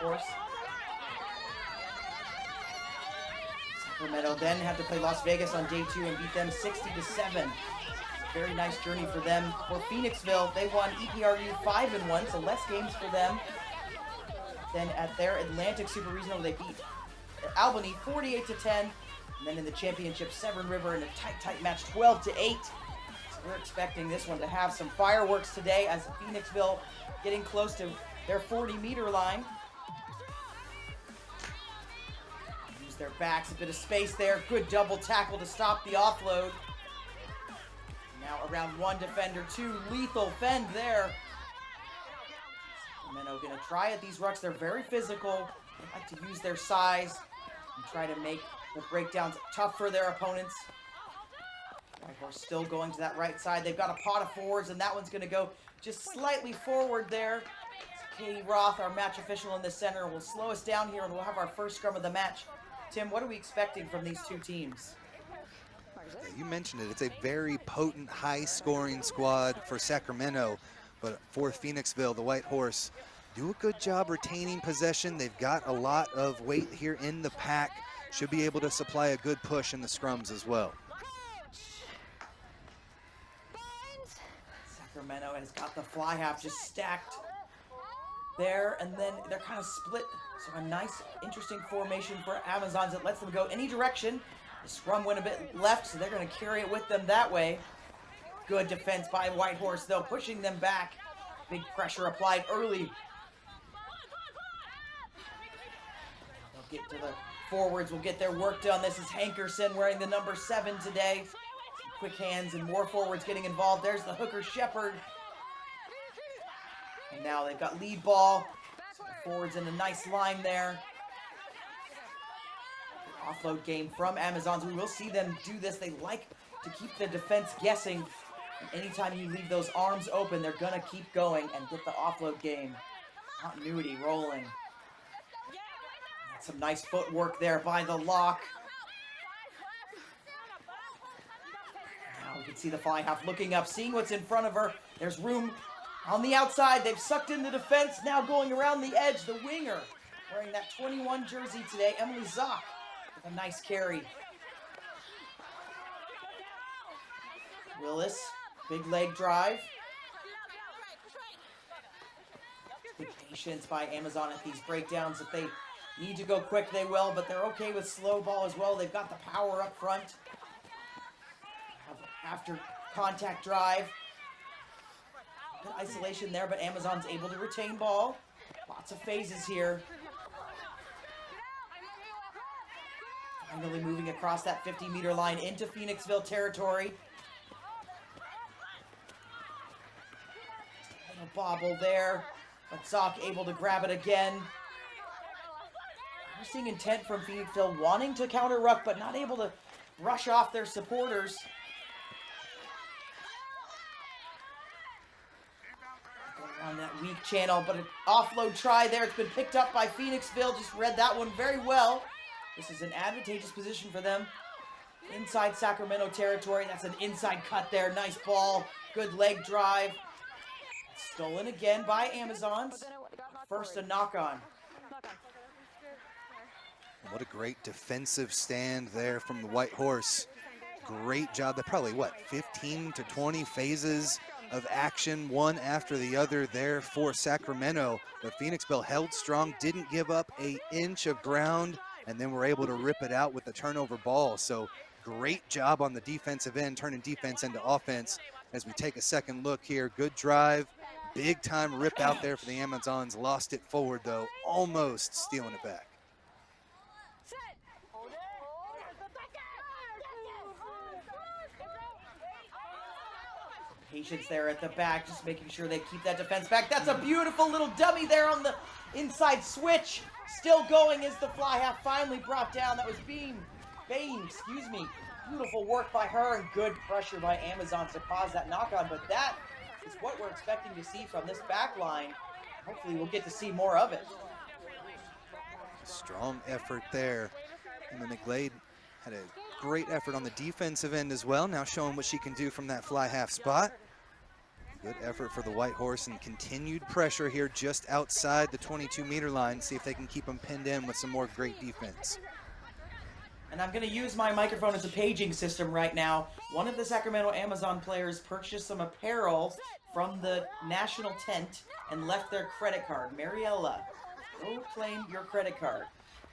Horse. Sacramento then had to play Las Vegas on day 2 and beat them 60-7. Very nice journey for them. For Phoenixville, they won EPRU 5-1, so less games for them. Then at their Atlantic Super Regional, they beat Albany 48-10. And then in the championship, Severn River in a tight match, 12-8. So we're expecting this one to have some fireworks today as Phoenixville getting close to their 40-meter line. Use their backs, a bit of space there. Good double tackle to stop the offload. Now around 1 defender, 2 lethal fend there. Sacramento gonna try at these rucks. They're very physical. They like to use their size and try to make the breakdowns tough for their opponents. White Horse still going to that right side. They've got a pot of forwards, and that one's gonna go just slightly forward there. Katie Roth, our match official in the center, will slow us down here, and we'll have our first scrum of the match. Tim, what are we expecting from these two teams? Yeah, you mentioned it. It's a very potent, high-scoring squad for Sacramento, but for Phoenixville, the White Horse do a good job retaining possession. They've got a lot of weight here in the pack. Should be able to supply a good push in the scrums as well. Sacramento has got the fly half just stacked there, and then they're kind of split. So a nice, interesting formation for Amazons that lets them go any direction. The scrum went a bit left, so they're going to carry it with them that way. Good defense by White Horse, though, pushing them back. Big pressure applied early. They'll get to the forwards, will get their work done. This is Hankerson wearing the number 7 today. Some quick hands and more forwards getting involved. There's the hooker Shepherd. And now they've got lead ball. So the forwards in a nice line there. Offload game from Amazons. We will see them do this. They like to keep the defense guessing. And anytime you leave those arms open, they're going to keep going and get the offload game. Continuity rolling. Some nice footwork there by the lock. Now we can see the fly half looking up, seeing what's in front of her. There's room on the outside. They've sucked in the defense. Now going around the edge, the winger wearing that 21 jersey today, Emily Zock. A nice carry. Willis, big leg drive. Good patience by Amazon at these breakdowns. If they need to go quick, they will, but they're okay with slow ball as well. They've got the power up front. After contact drive. Good isolation there, but Amazon's able to retain ball. Lots of phases here. Finally moving across that 50-meter line into Phoenixville territory. A little bobble there, but Zock able to grab it again. We're seeing intent from Phoenixville wanting to counter ruck, but not able to brush off their supporters. Going around that weak channel, but an offload try there. It's been picked up by Phoenixville. Just read that one very well. This is an advantageous position for them. Inside Sacramento territory. That's an inside cut there. Nice ball. Good leg drive. Stolen again by Amazons. First a knock on. What a great defensive stand there from the White Horse. Great job. They're probably, 15 to 20 phases of action, one after the other there for Sacramento. But Phoenixville held strong, didn't give up an inch of ground, and then we're able to rip it out with the turnover ball. So great job on the defensive end, turning defense into offense. As we take a second look here, good drive, big time rip out there for the Amazons. Lost it forward though, almost stealing it back. Patience there at the back, just making sure they keep that defense back. That's a beautiful little dummy there on the inside switch. Still going as the fly half finally brought down. That was Bain, Beautiful work by her and good pressure by Amazons to cause that knock on. But that is what we're expecting to see from this back line. Hopefully we'll get to see more of it. Strong effort there. And then McGlade had a great effort on the defensive end as well. Now showing what she can do from that fly half spot. Good effort for the White Horse and continued pressure here just outside the 22-meter line. See if they can keep them pinned in with some more great defense. And I'm going to use my microphone as a paging system right now. One of the Sacramento Amazon players purchased some apparel from the national tent and left their credit card. Mariella, go claim your credit card.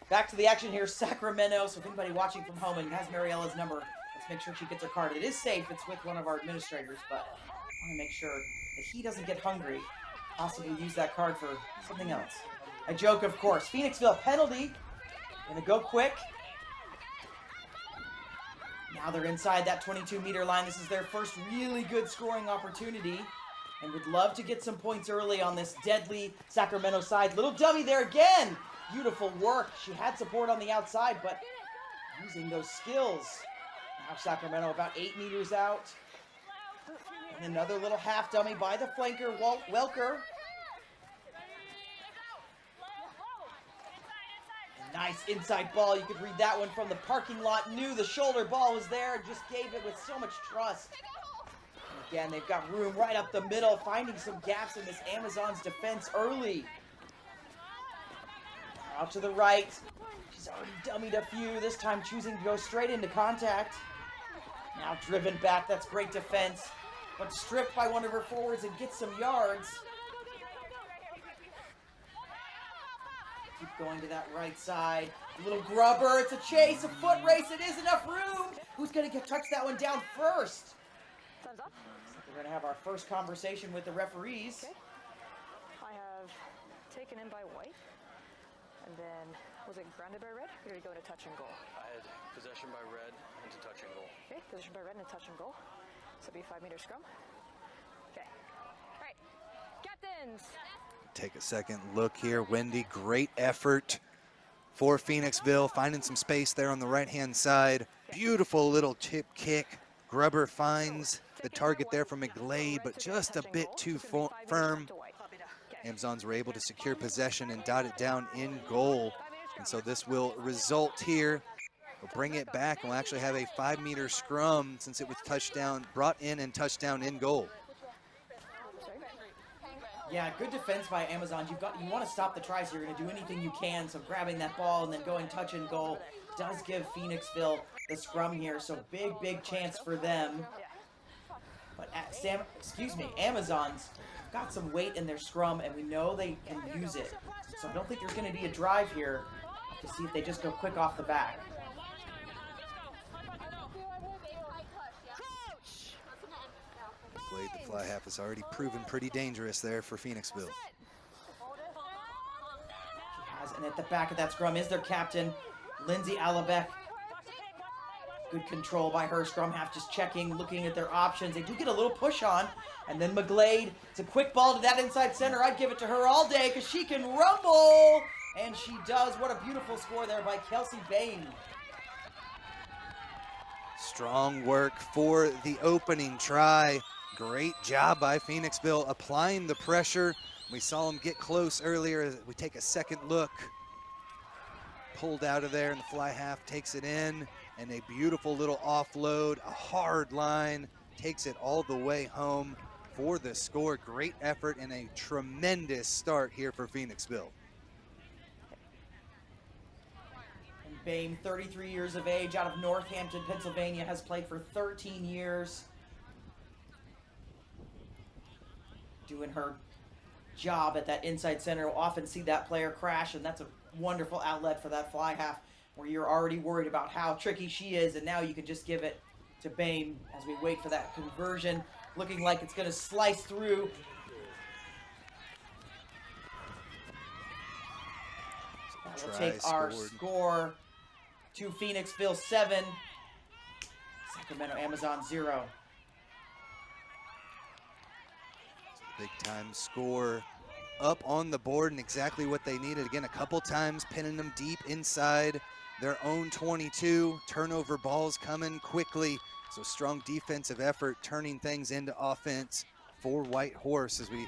Back to the action here, Sacramento. So if anybody watching from home and has Mariella's number, let's make sure she gets her card. It is safe. It's with one of our administrators, but I want to make sure that he doesn't get hungry, possibly use that card for something else. I joke, of course. Phoenixville penalty. Gonna go quick. Now they're inside that 22-meter line. This is their first really good scoring opportunity, and would love to get some points early on this deadly Sacramento side. Little dummy there again. Beautiful work. She had support on the outside, but using those skills. Now Sacramento about 8 meters out. And another little half dummy by the flanker, Welker. Nice inside ball. You could read that one from the parking lot. Knew the shoulder ball was there and just gave it with so much trust. And again, they've got room right up the middle, finding some gaps in this Amazon's defense early. Out to the right. She's already dummied a few, this time choosing to go straight into contact. Now driven back. That's great defense, but stripped by one of her forwards and gets some yards. Keep going to that right side. A little grubber. It's a chase, a foot race. It is enough room. Who's going to touch that one down first? Thumbs up. We're going to have our first conversation with the referees. Okay. I have taken in by white. And then, was it grounded by red? Or did we go to touch and goal? I had possession by red into touch and goal. Okay, possession by red and touch and goal. So it'll be 5-meter scrum. Okay. All right. Captains. Take a second look here. Wendy, great effort for Phoenixville, finding some space there on the right-hand side. Beautiful little chip kick. Grubber finds the target there from McGlade, but just a bit too firm. Amazons were able to secure possession and dot it down in goal. And so this will result here. We'll bring it back and we'll actually have a 5-meter scrum since it was brought in and touchdown in goal. Yeah, good defense by Amazon. You want to stop the tries. You're going to do anything you can. So grabbing that ball and then going touch and goal does give Phoenixville the scrum here. So big chance for them. But Amazons got some weight in their scrum, and we know they can use it. So I don't think there's going to be a drive here to see if they just go quick off the back. McGlade, the fly half, has already proven pretty dangerous there for Phoenixville. And at the back of that scrum is their captain, Lindsay Alabeck. Good control by her. Scrum half just checking, looking at their options. They do get a little push on. And then McGlade, it's a quick ball to that inside center. I'd give it to her all day because she can rumble. And she does. What a beautiful score there by Kelsey Bain. Strong work for the opening try. Great job by Phoenixville applying the pressure. We saw them get close earlier. As we take a second look. Pulled out of there, and the fly half takes it in. And a beautiful little offload, a hard line, takes it all the way home for the score. Great effort and a tremendous start here for Phoenixville. And Bain, 33 years of age, out of Northampton, Pennsylvania, has played for 13 years. Doing her job at that inside center. We'll often see that player crash, and that's a wonderful outlet for that fly half, where you're already worried about how tricky she is, and now you can just give it to Bain as we wait for that conversion. Looking like it's going to slice through. That will take our score to Phoenixville 7, Sacramento Amazon 0. Big time score up on the board and exactly what they needed. Again, a couple times pinning them deep inside their own 22. Turnover balls coming quickly. So strong defensive effort, turning things into offense for White Horse as we,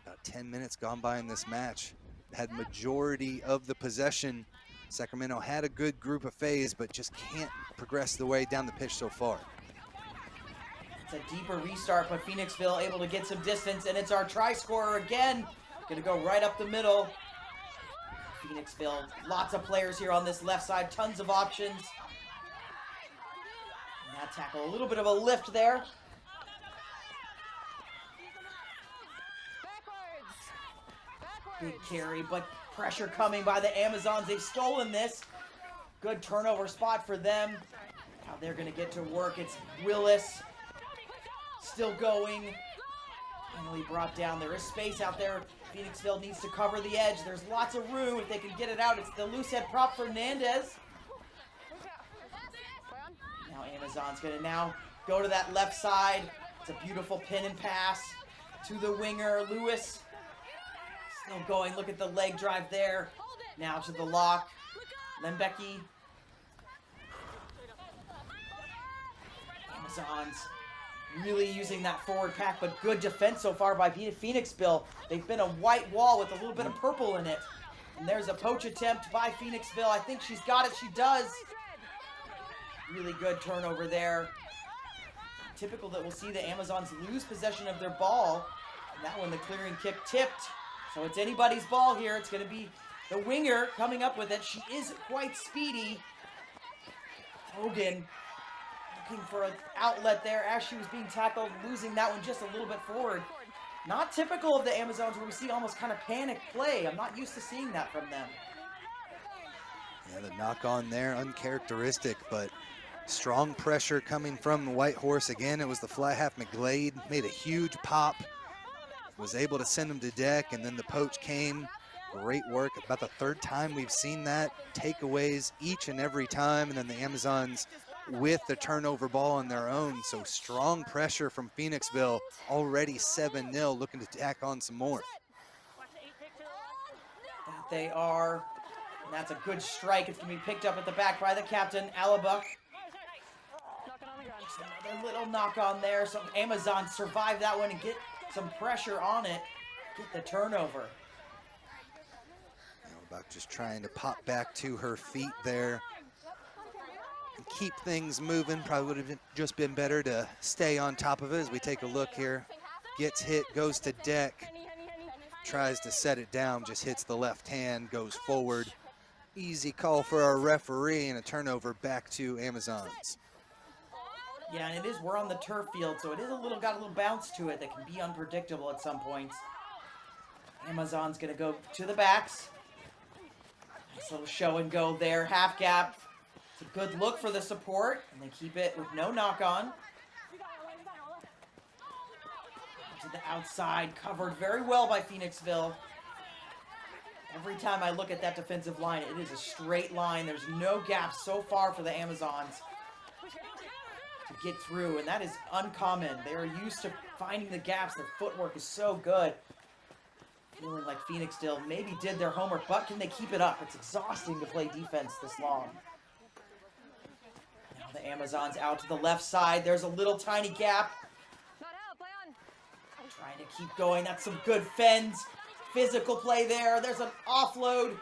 about 10 minutes gone by in this match. Had majority of the possession. Sacramento had a good group of phase, but just can't progress the way down the pitch so far. It's It's a deeper restart, but Phoenixville able to get some distance, and it's our try scorer again. Gonna go right up the middle. Phoenixville, lots of players here on this left side, tons of options. And that tackle, a little bit of a lift there. Big carry, but pressure coming by the Amazons. They've stolen this. Good turnover spot for them. Now they're going to get to work. It's Willis. Still going. Finally brought down. There is space out there. Phoenixville needs to cover the edge. There's lots of room if they can get it out. It's the loose head prop Fernandez. Now Amazon's going to now go to that left side. It's a beautiful pin and pass to the winger, Lewis. Still going. Look at the leg drive there. Now to the lock. Lembecki. Amazons really using that forward pack, but good defense so far by Phoenixville. They've been a white wall with a little bit of purple in it. And there's a poach attempt by Phoenixville. I think she's got it. She does. Really good turnover there. Typical that we'll see the Amazons lose possession of their ball. And that one, the clearing kick tipped. So it's anybody's ball here. It's going to be the winger coming up with it. She is quite speedy. Hogan looking for an outlet there as she was being tackled, losing that one just a little bit forward. Not typical of the Amazons where we see almost kind of panic play. I'm not used to seeing that from them. Yeah, the knock on there, uncharacteristic, but strong pressure coming from the White Horse. Again, it was the fly half McGlade, made a huge pop, was able to send him to deck, and then the poach came. Great work. About the third time we've seen that. Takeaways each and every time, and then the Amazons with the turnover ball on their own. So strong pressure from Phoenixville, already 7-0, looking to tack on some more. That they are. And that's a good strike. It's going to be picked up at the back by the captain, Alabuck. Just another little knock on there. So Amazons survive that one and get some pressure on it. Get the turnover. Alabuck just trying to pop back to her feet there and keep things moving. Probably would have just been better to stay on top of it as we take a look here. Gets hit, goes to deck, tries to set it down, just hits the left hand, goes forward. Easy call for our referee and a turnover back to Amazons. Yeah, and it is, we're on the turf field, so it is got a little bounce to it that can be unpredictable at some points. Amazon's gonna go to the backs. Nice little show and go there, half gap. It's a good look for the support, and they keep it with no knock on. To the outside, covered very well by Phoenixville. Every time I look at that defensive line, it is a straight line. There's no gaps so far for the Amazons to get through, and that is uncommon. They are used to finding the gaps. Their footwork is so good. Feeling like Phoenixville maybe did their homework, but can they keep it up? It's exhausting to play defense this long. Now the Amazons out to the left side. There's a little tiny gap. Trying to keep going. That's some good fends. Physical play there. There's an offload.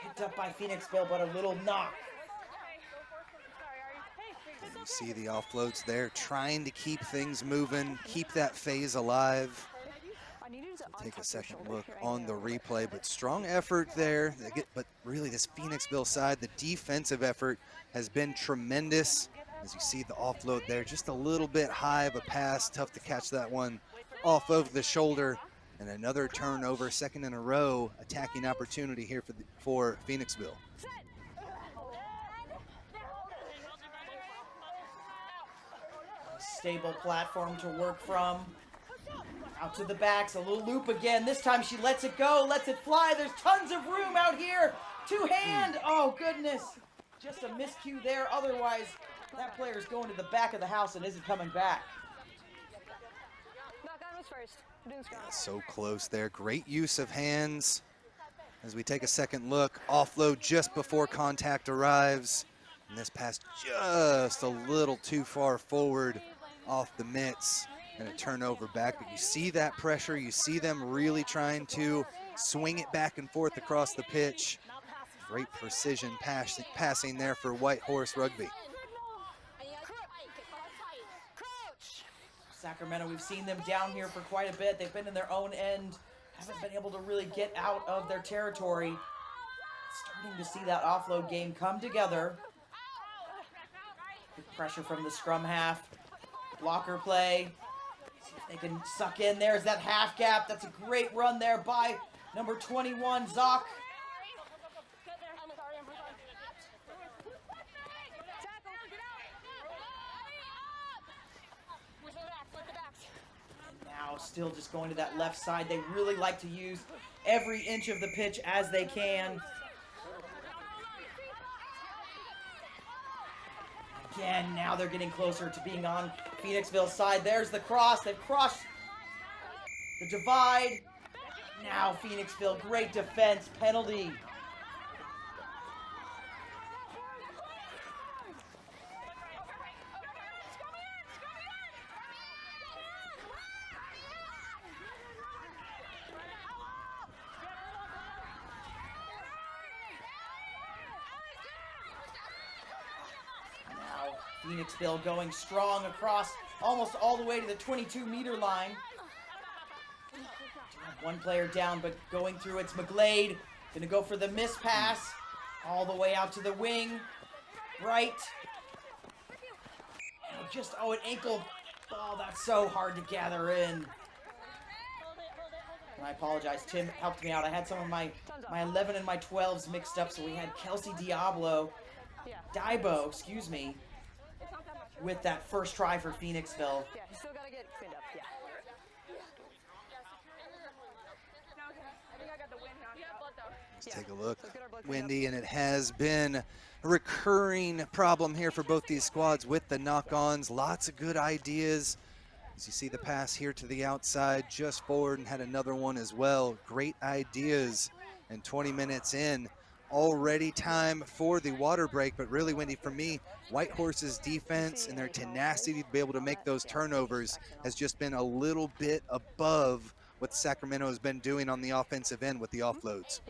Picked up by Phoenixville, but a little knock. And you see the offloads there, trying to keep things moving, keep that phase alive. We'll take a second look on the replay, but strong effort there. But really, this Phoenixville side, the defensive effort has been tremendous. As you see the offload there, just a little bit high of a pass. Tough to catch that one off of the shoulder. And another turnover, second in a row, attacking opportunity here for Phoenixville. Stable platform to work from. Out to the backs, a little loop again. This time she lets it go, lets it fly. There's tons of room out here. Two-hand, oh goodness. Just a miscue there. Otherwise, that player's going to the back of the house and isn't coming back. Yeah, so close there. Great use of hands. As we take a second look, offload just before contact arrives. And this pass just a little too far forward off the mitts and a turnover back. But you see that pressure. You see them really trying to swing it back and forth across the pitch. Great precision passing there for White Horse Rugby. Sacramento, we've seen them down here for quite a bit. They've been in their own end, haven't been able to really get out of their territory. Starting to see that offload game come together. Good pressure from the scrum half. Blocker play. See if they can suck in. There's that half gap. That's a great run there by number 21, Zoc. Now still just going to that left side. They really like to use every inch of the pitch as they can. Again, now they're getting closer to being on Phoenixville's side. There's the cross. They've crossed the divide. Now Phoenixville, great defense, penalty. Phoenixville going strong across almost all the way to the 22-meter line. Do have one player down, but going through, it's McGlade. Gonna go for the miss pass all the way out to the wing. Right. Now just, an ankle. Oh, that's so hard to gather in. And I apologize, Tim helped me out. I had some of my 11 and my 12s mixed up, so we had Kelsey Diabo, excuse me, with that first try for Phoenixville. Yeah, you still gotta get cleaned up, yeah. Let's take a look, Wendy, and it has been a recurring problem here for both these squads with the knock-ons. Lots of good ideas. As you see the pass here to the outside, just forward, and had another one as well. Great ideas, and 20 minutes in. Already time for the water break, but really, Wendy, for me, Whitehorse's defense and their tenacity to be able to make those turnovers has just been a little bit above what Sacramento has been doing on the offensive end with the offloads.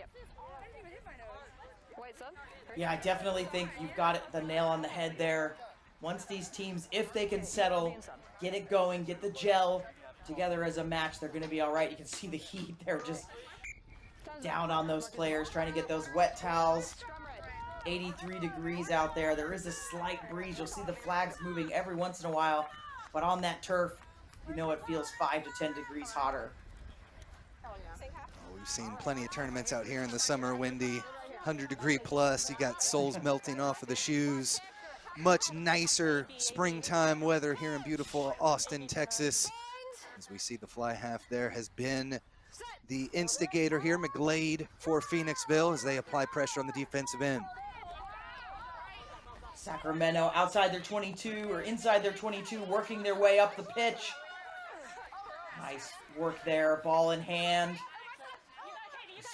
Yeah, I definitely think you've got the nail on the head there. Once these teams, if they can settle, get it going, get the gel together as a match, they're going to be all right. You can see the heat there just down on those players, trying to get those wet towels. 83 degrees out there. There is a slight breeze. You'll see the flags moving every once in a while, but on that turf, you know it feels 5 to 10 degrees hotter. We've seen plenty of tournaments out here in the summer, Wendy. 100-degree plus. You got soles melting off of the shoes. Much nicer springtime weather here in beautiful Austin, Texas. As we see the fly half there has been the instigator here, McGlade, for Phoenixville as they apply pressure on the defensive end. Sacramento outside their 22 or inside their 22, working their way up the pitch. Nice work there, ball in hand.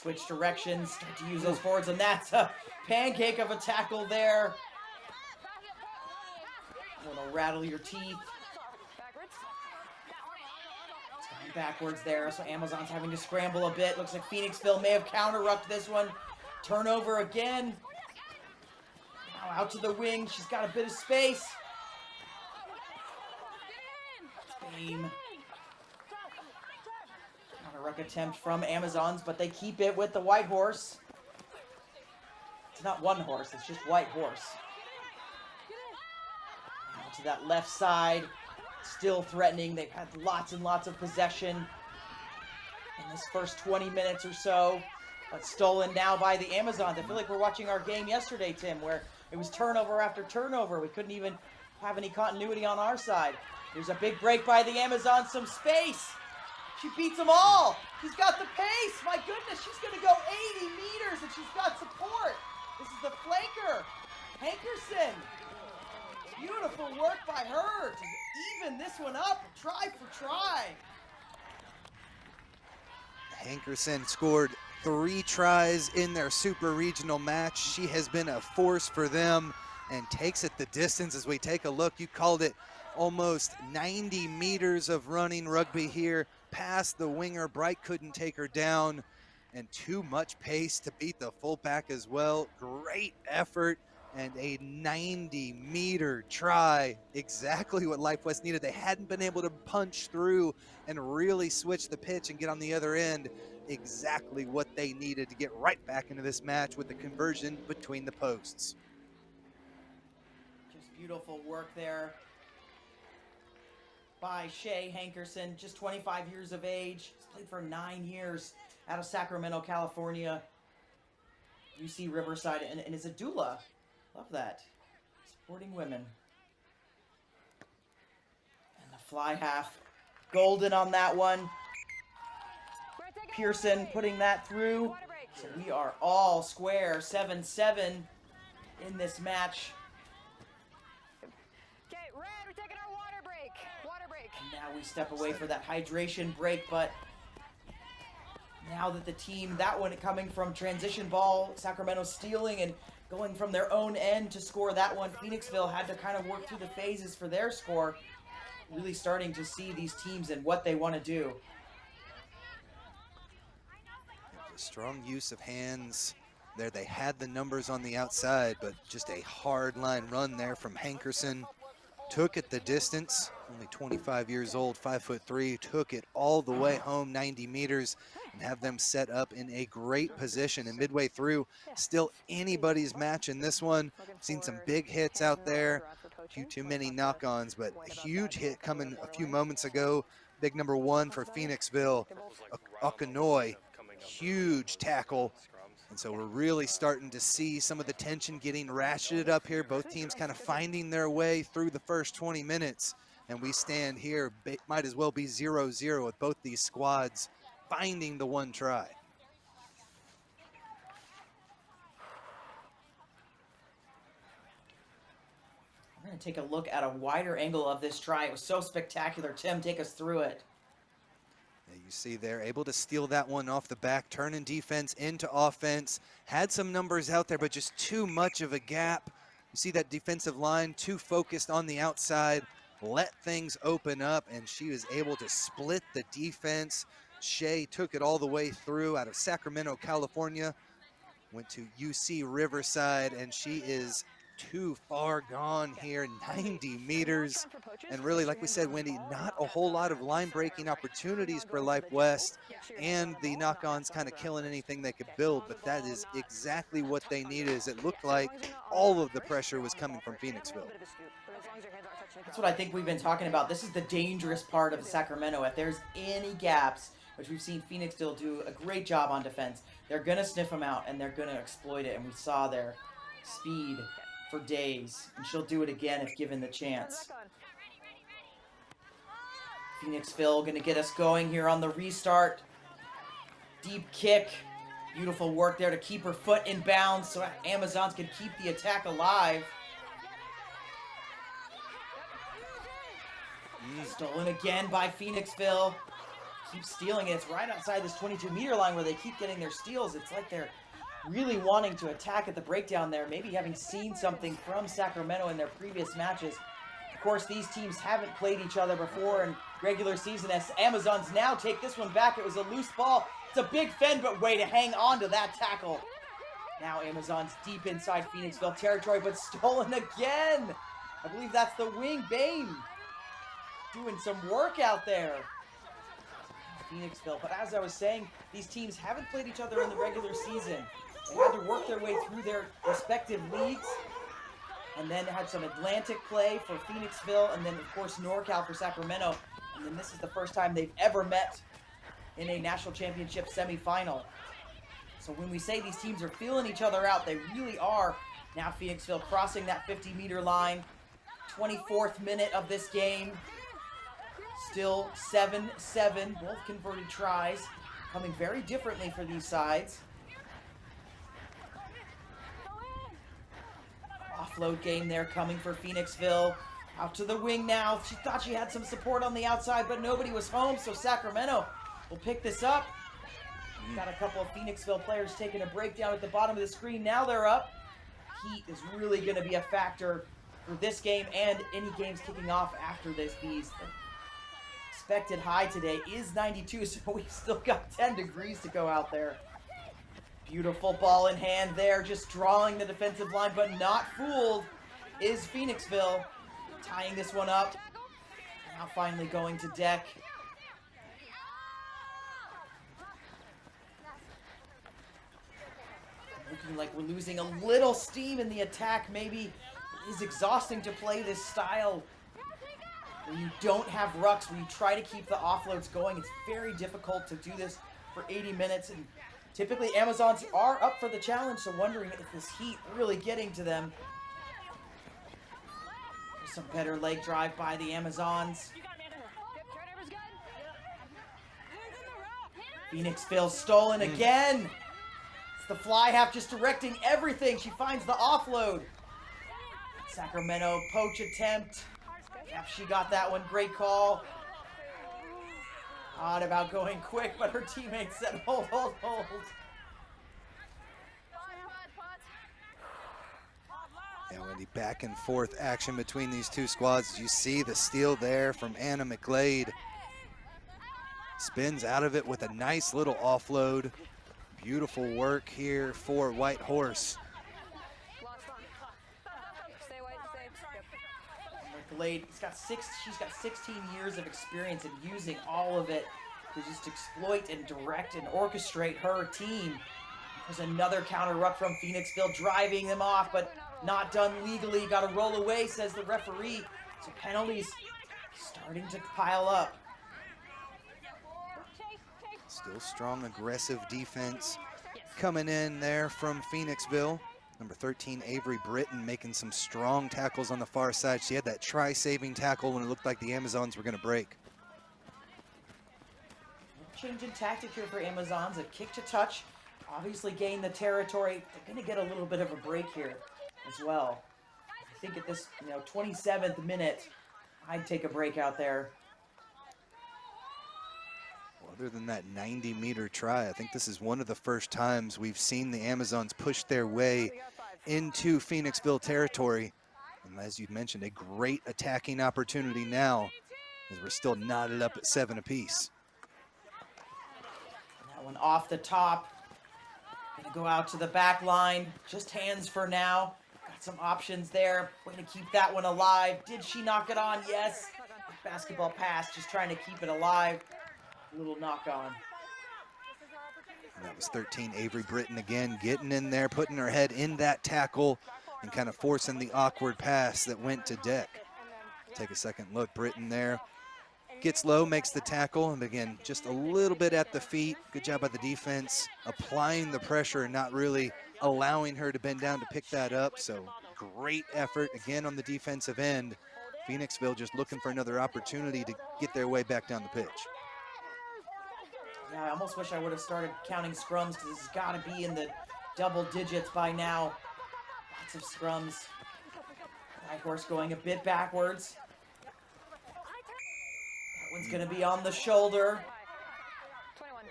Switch directions, start to use those forwards, and that's a pancake of a tackle there. It'll rattle your teeth. It's going backwards there, so Amazon's having to scramble a bit. Looks like Phoenixville may have counter-rucked this one. Turnover again. Now out to the wing. She's got a bit of space. Game. Counter-ruck attempt from Amazons, but they keep it with the White Horse. It's not one horse, it's just White Horse. Now to that left side. Still threatening. They've had lots and lots of possession in this first 20 minutes or so. But stolen now by the Amazons. I feel like we're watching our game yesterday, Tim, where it was turnover after turnover. We couldn't even have any continuity on our side. There's a big break by the Amazons. Some space. She beats them all. She's got the pace. My goodness, she's going to go 80 meters, and she's got support. This is the flanker, Hankerson. Beautiful work by her to even this one up, try for try. Hankerson scored 3 tries in their super regional match. She has been a force for them and takes it the distance. As we take a look, you called it almost 90 meters of running rugby here past the winger. Bright couldn't take her down, and too much pace to beat the fullback as well. Great effort. and a 90-meter try, exactly what Life West needed. They hadn't been able to punch through and really switch the pitch and get on the other end. Exactly what they needed to get right back into this match with the conversion between the posts. Just beautiful work there by Shay Hankerson, just 25 years of age. He's played for 9 years out of Sacramento, California. UC Riverside, and is a doula. Love that. Supporting women. And the fly half. Golden on that one. Pearson putting that through. So we are all square, 7-7 in this match. Okay, Red, we're taking our water break. Water break. And now we step away for that hydration break, but now that the team, that one coming from transition ball, Sacramento stealing and going from their own end to score that one. Phoenixville had to kind of work through the phases for their score. Really starting to see these teams and what they want to do. A strong use of hands there. They had the numbers on the outside, but just a hard line run there from Hankerson. Took it the distance, only 25 years old, 5'3", took it all the way home, 90 meters, and have them set up in a great position. And midway through, still anybody's match in this one. Seen some big hits out there, a few too many knock-ons, but a huge hit coming a few moments ago. Big number 1 for Phoenixville, Okanoy, huge tackle. And so we're really starting to see some of the tension getting ratcheted up here. Both teams kind of finding their way through the first 20 minutes. And we stand here, might as well be 0-0 with both these squads finding the one try. We're going to take a look at a wider angle of this try. It was so spectacular. Tim, take us through it. You see they're able to steal that one off the back, turning defense into offense. Had some numbers out there, but just too much of a gap. You see that defensive line too focused on the outside, let things open up, and she was able to split the defense. Shay took it all the way through out of Sacramento, California. Went to UC Riverside, and she is too far gone here, 90 meters. And really, like we said, Wendy, not a whole lot of line breaking opportunities for Life West, and the knock-ons kind of killing anything they could build, but that is exactly what they needed. As it looked like all of the pressure was coming from Phoenixville. That's what I think we've been talking about. This is the dangerous part of Sacramento. If there's any gaps, which we've seen Phoenixville do a great job on defense, they're going to sniff them out and they're going to exploit it. And we saw their speed for days, and she'll do it again if given the chance. Phoenixville going to get us going here on the restart. Deep kick. Beautiful work there to keep her foot in bounds so Amazons can keep the attack alive. Stolen again by Phoenixville. Keep stealing it. It's right outside this 22-meter line where they keep getting their steals. It's like they're really wanting to attack at the breakdown there, maybe having seen something from Sacramento in their previous matches. Of course, these teams haven't played each other before in regular season, as Amazons now take this one back. It was a loose ball. It's a big fend, but way to hang on to that tackle. Now Amazons deep inside Phoenixville territory, but stolen again. I believe that's the wing, Bain, doing some work out there. Phoenixville, but as I was saying, these teams haven't played each other in the regular season. They had to work their way through their respective leagues, and then had some Atlantic play for Phoenixville, and then of course NorCal for Sacramento, and then this is the first time they've ever met in a national championship semifinal. So when we say these teams are feeling each other out, they really are. Now Phoenixville crossing that 50-meter line, 24th minute of this game. Still 7-7, both converted tries, coming very differently for these sides. Offload game there coming for Phoenixville. Out to the wing now. She thought she had some support on the outside, but nobody was home, so Sacramento will pick this up. Got a couple of Phoenixville players taking a breakdown at the bottom of the screen. Now they're up. Heat is really going to be a factor for this game and any games kicking off after this. These expected high today is 92, so we've still got 10 degrees to go out there. Beautiful ball in hand there, just drawing the defensive line, but not fooled is Phoenixville. Tying this one up. Now finally going to deck. Looking like we're losing a little steam in the attack. Maybe it is exhausting to play this style where you don't have rucks, where you try to keep the offloads going. It's very difficult to do this for 80 minutes, and typically Amazons are up for the challenge, so wondering if this heat really getting to them. There's some better leg drive by the Amazons. Phoenixville stolen again. It's the fly half just directing everything. She finds the offload. Sacramento poach attempt. Yep, she got that one. Great call. Odd about going quick, but her teammates said hold, hold, hold. Yeah, Wendy, back and forth action between these two squads. You see the steal there from Anna McGlade. Spins out of it with a nice little offload. Beautiful work here for White Horse. McGlade, she's got 16 years of experience in using all of it to just exploit and direct and orchestrate her team. There's another counter ruck from Phoenixville, driving them off, but not done legally. Got to roll away, says the referee. So penalties starting to pile up. Still strong, aggressive defense coming in there from Phoenixville. Number 13, Avery Britton, making some strong tackles on the far side. She had that try-saving tackle when it looked like the Amazons were going to break. Change in tactic here for Amazons. A kick to touch. Obviously gain the territory. They're going to get a little bit of a break here as well. I think at this 27th minute, I'd take a break out there. Other than that 90-meter try, I think this is one of the first times we've seen the Amazons push their way into Phoenixville territory. And as you mentioned, a great attacking opportunity now as we're still knotted up at 7 apiece. That one off the top. Gonna go out to the back line. Just hands for now. Got some options there. We're gonna keep that one alive. Did she knock it on? Yes. Basketball pass, just trying to keep it alive. Little knock on. And that was 13, Avery Britton again, getting in there, putting her head in that tackle and kind of forcing the awkward pass that went to deck. Take a second look, Britton there. Gets low, makes the tackle, and again, just a little bit at the feet. Good job by the defense, applying the pressure and not really allowing her to bend down to pick that up. So great effort again on the defensive end. Phoenixville just looking for another opportunity to get their way back down the pitch. Yeah, I almost wish I would have started counting scrums because this has got to be in the double digits by now. Lots of scrums. White Horse going a bit backwards. That one's going to be on the shoulder. 21.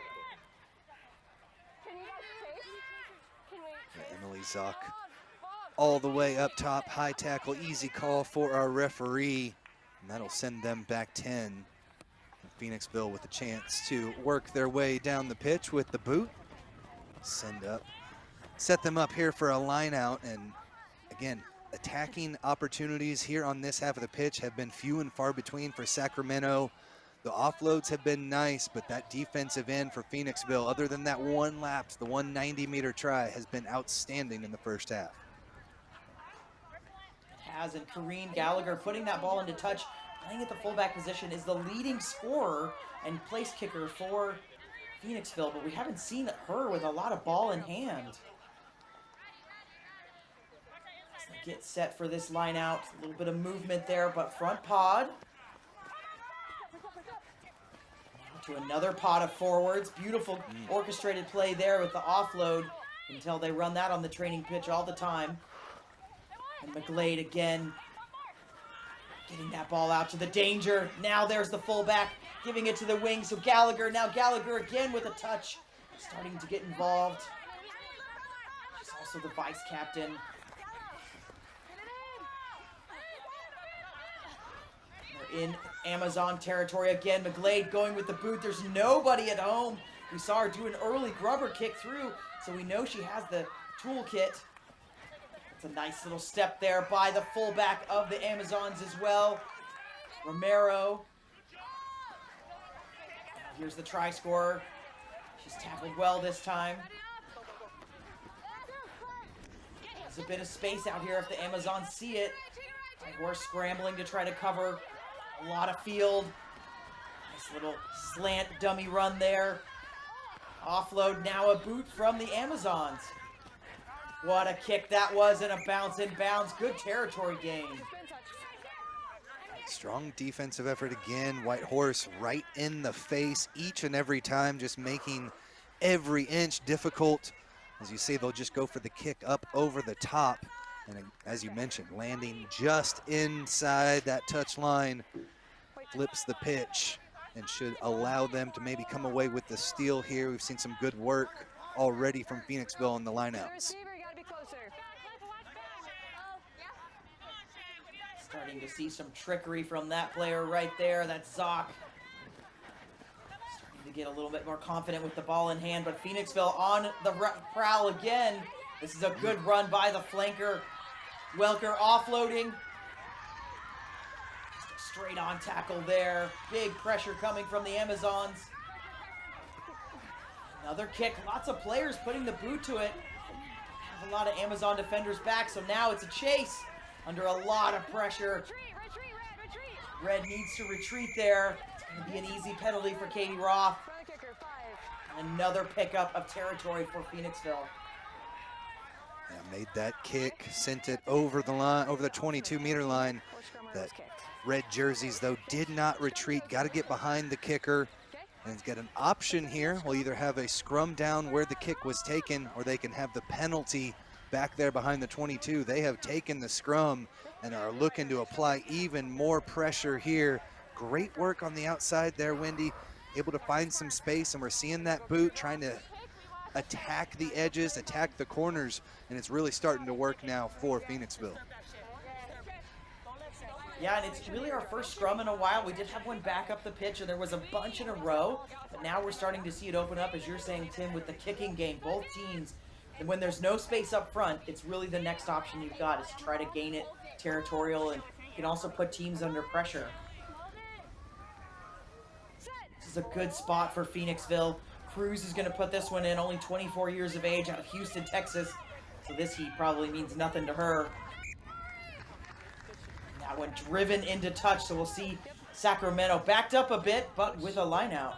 Emily Zock all the way up top, high tackle, easy call for our referee, and that'll send them back 10. Phoenixville with a chance to work their way down the pitch with the boot. Set them up here for a line out, and again, attacking opportunities here on this half of the pitch have been few and far between for Sacramento. The offloads have been nice, but that defensive end for Phoenixville, other than that one lapse, the 190-meter try, has been outstanding in the first half. It has, and Corrine Gallagher putting that ball into touch, playing at the fullback position, is the leading scorer and place kicker for Phoenixville, but we haven't seen her with a lot of ball in hand. As they get set for this line out, a little bit of movement there, but front pod. Now to another pod of forwards. Beautiful orchestrated play there with the offload until they run that on the training pitch all the time. And McGlade again, getting that ball out to the danger. Now there's the fullback, giving it to the wing. So Gallagher, now Gallagher again with a touch. Starting to get involved. She's also the vice captain. We're in Amazon territory again. McGlade going with the boot. There's nobody at home. We saw her do an early grubber kick through. so we know she has the toolkit. It's a nice little step there by the fullback of the Amazons as well, Romero. Here's the try scorer. She's tackled well this time. There's a bit of space out here if the Amazons see it. We're scrambling to try to cover a lot of field. Nice little slant dummy run there. Offload, now a boot from the Amazons. What a kick that was, and a bounce in bounds. Good territory gain. Strong defensive effort again. White Horse right in the face each and every time, just making every inch difficult. As you see, they'll just go for the kick up over the top. And as you mentioned, landing just inside that touch line, flips the pitch and should allow them to maybe come away with the steal here. We've seen some good work already from Phoenixville on the lineouts. Starting to see some trickery from that player right there. That's Zoc. Starting to get a little bit more confident with the ball in hand, but Phoenixville on the prowl again. This is a good run by the flanker. Welker offloading. Just a straight on tackle there. Big pressure coming from the Amazons. Another kick. Lots of players putting the boot to it. Have a lot of Amazon defenders back, so now it's a chase under a lot of pressure. Red needs to retreat there. It's going to be an easy penalty for Katie Roth. Another pickup of territory for Phoenixville. Yeah, made that kick, sent it over the line, over the 22-meter line. That red jerseys, though, did not retreat. Got to get behind the kicker. And it's got an option here. We'll either have a scrum down where the kick was taken, or they can have the penalty back there behind the 22. They have taken the scrum and are looking to apply even more pressure here. Great work on the outside there, Wendy. Able to find some space, and we're seeing that boot trying to attack the edges, attack the corners, and it's really starting to work now for Phoenixville. Yeah, and it's really our first scrum in a while. We did have one back up the pitch, and there was a bunch in a row, but now we're starting to see it open up, as you're saying, Tim, with the kicking game. Both teams, and when there's no space up front, it's really the next option you've got is to try to gain it territorial, and you can also put teams under pressure. This is a good spot for Phoenixville. Cruz is going to put this one in, only 24 years of age, out of Houston, Texas, so this heat probably means nothing to her. That one driven into touch, so we'll see Sacramento backed up a bit, but with a line out.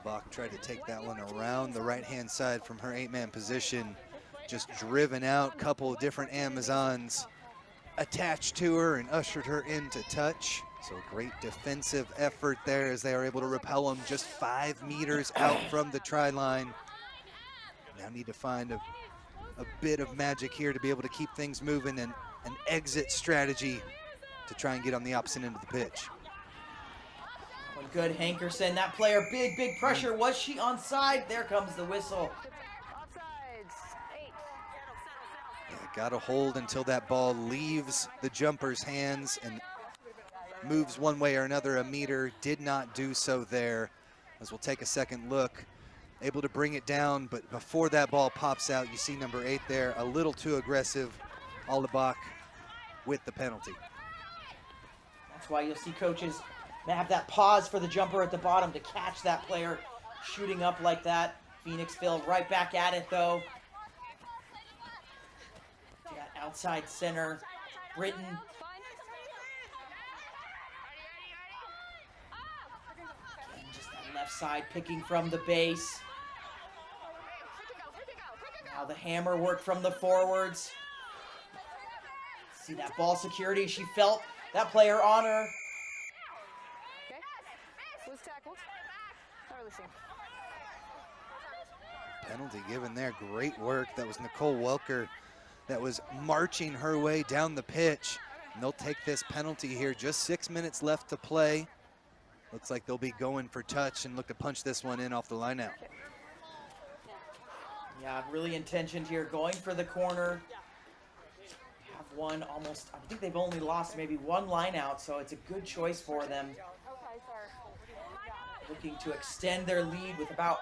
Bach tried to take that one around the right-hand side from her 8-man position. Just driven out, couple of different Amazons attached to her and ushered her into touch. So a great defensive effort there as they are able to repel them just 5 meters out from the try line. Now need to find a bit of magic here to be able to keep things moving, and an exit strategy to try and get on the opposite end of the pitch. One good Hankerson, that player, big pressure. Was she onside? There comes the whistle. Yeah, got to hold until that ball leaves the jumper's hands and moves one way or another a meter. Did not do so there, as we'll take a second look. Able to bring it down, but before that ball pops out, you see number 8 there, a little too aggressive. Alabach with the penalty. That's why you'll see coaches have that pause for the jumper at the bottom to catch that player shooting up like that. Phoenixville right back at it, though. Got outside center, Britton. Again, just that left side picking from the base. Now the hammer work from the forwards. See that ball security. She felt that player on her. Okay. Was tackled. Not releasing. Penalty given there. Great work. That was Nicole Welker that was marching her way down the pitch. And they'll take this penalty here. Just 6 minutes left to play. Looks like they'll be going for touch and look to punch this one in off the line out. Yeah, really intentioned here. Going for the corner. One almost, I think they've only lost maybe one line out, so it's a good choice for them. Looking to extend their lead with about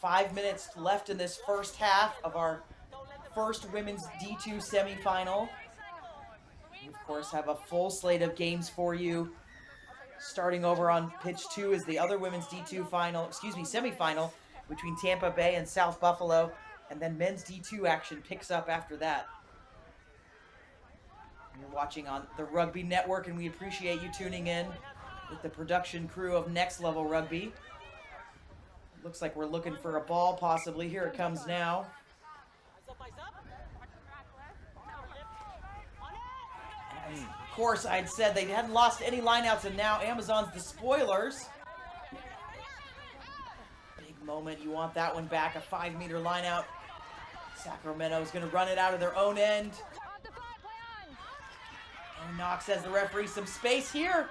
5 minutes left in this first half of our first women's D2 semifinal. We, of course, have a full slate of games for you. Starting over on pitch 2 is the other women's D2 semifinal between Tampa Bay and South Buffalo, and then men's D2 action picks up after that. You're watching on the Rugby Network, and we appreciate you tuning in with the production crew of Next Level Rugby. Looks like we're looking for a ball, possibly. Here it comes now. And of course, I'd said they hadn't lost any lineouts, and now Amazon's the spoilers. Big moment. You want that one back. A 5-meter lineout. Sacramento's going to run it out of their own end. And Knox says the referee some space here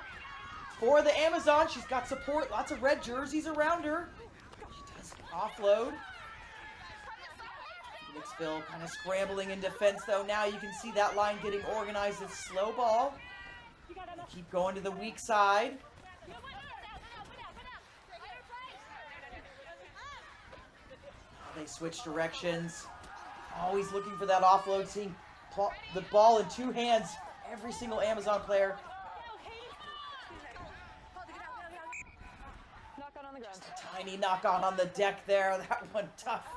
for the Amazon. She's got support. Lots of red jerseys around her. She does offload. Phoenixville kind of scrambling in defense, though. Now you can see that line getting organized as slow ball. They keep going to the weak side. They switch directions. Always looking for that offload, seeing the ball in two hands. Every single Amazon player. Just a tiny knock on the deck there. That one tough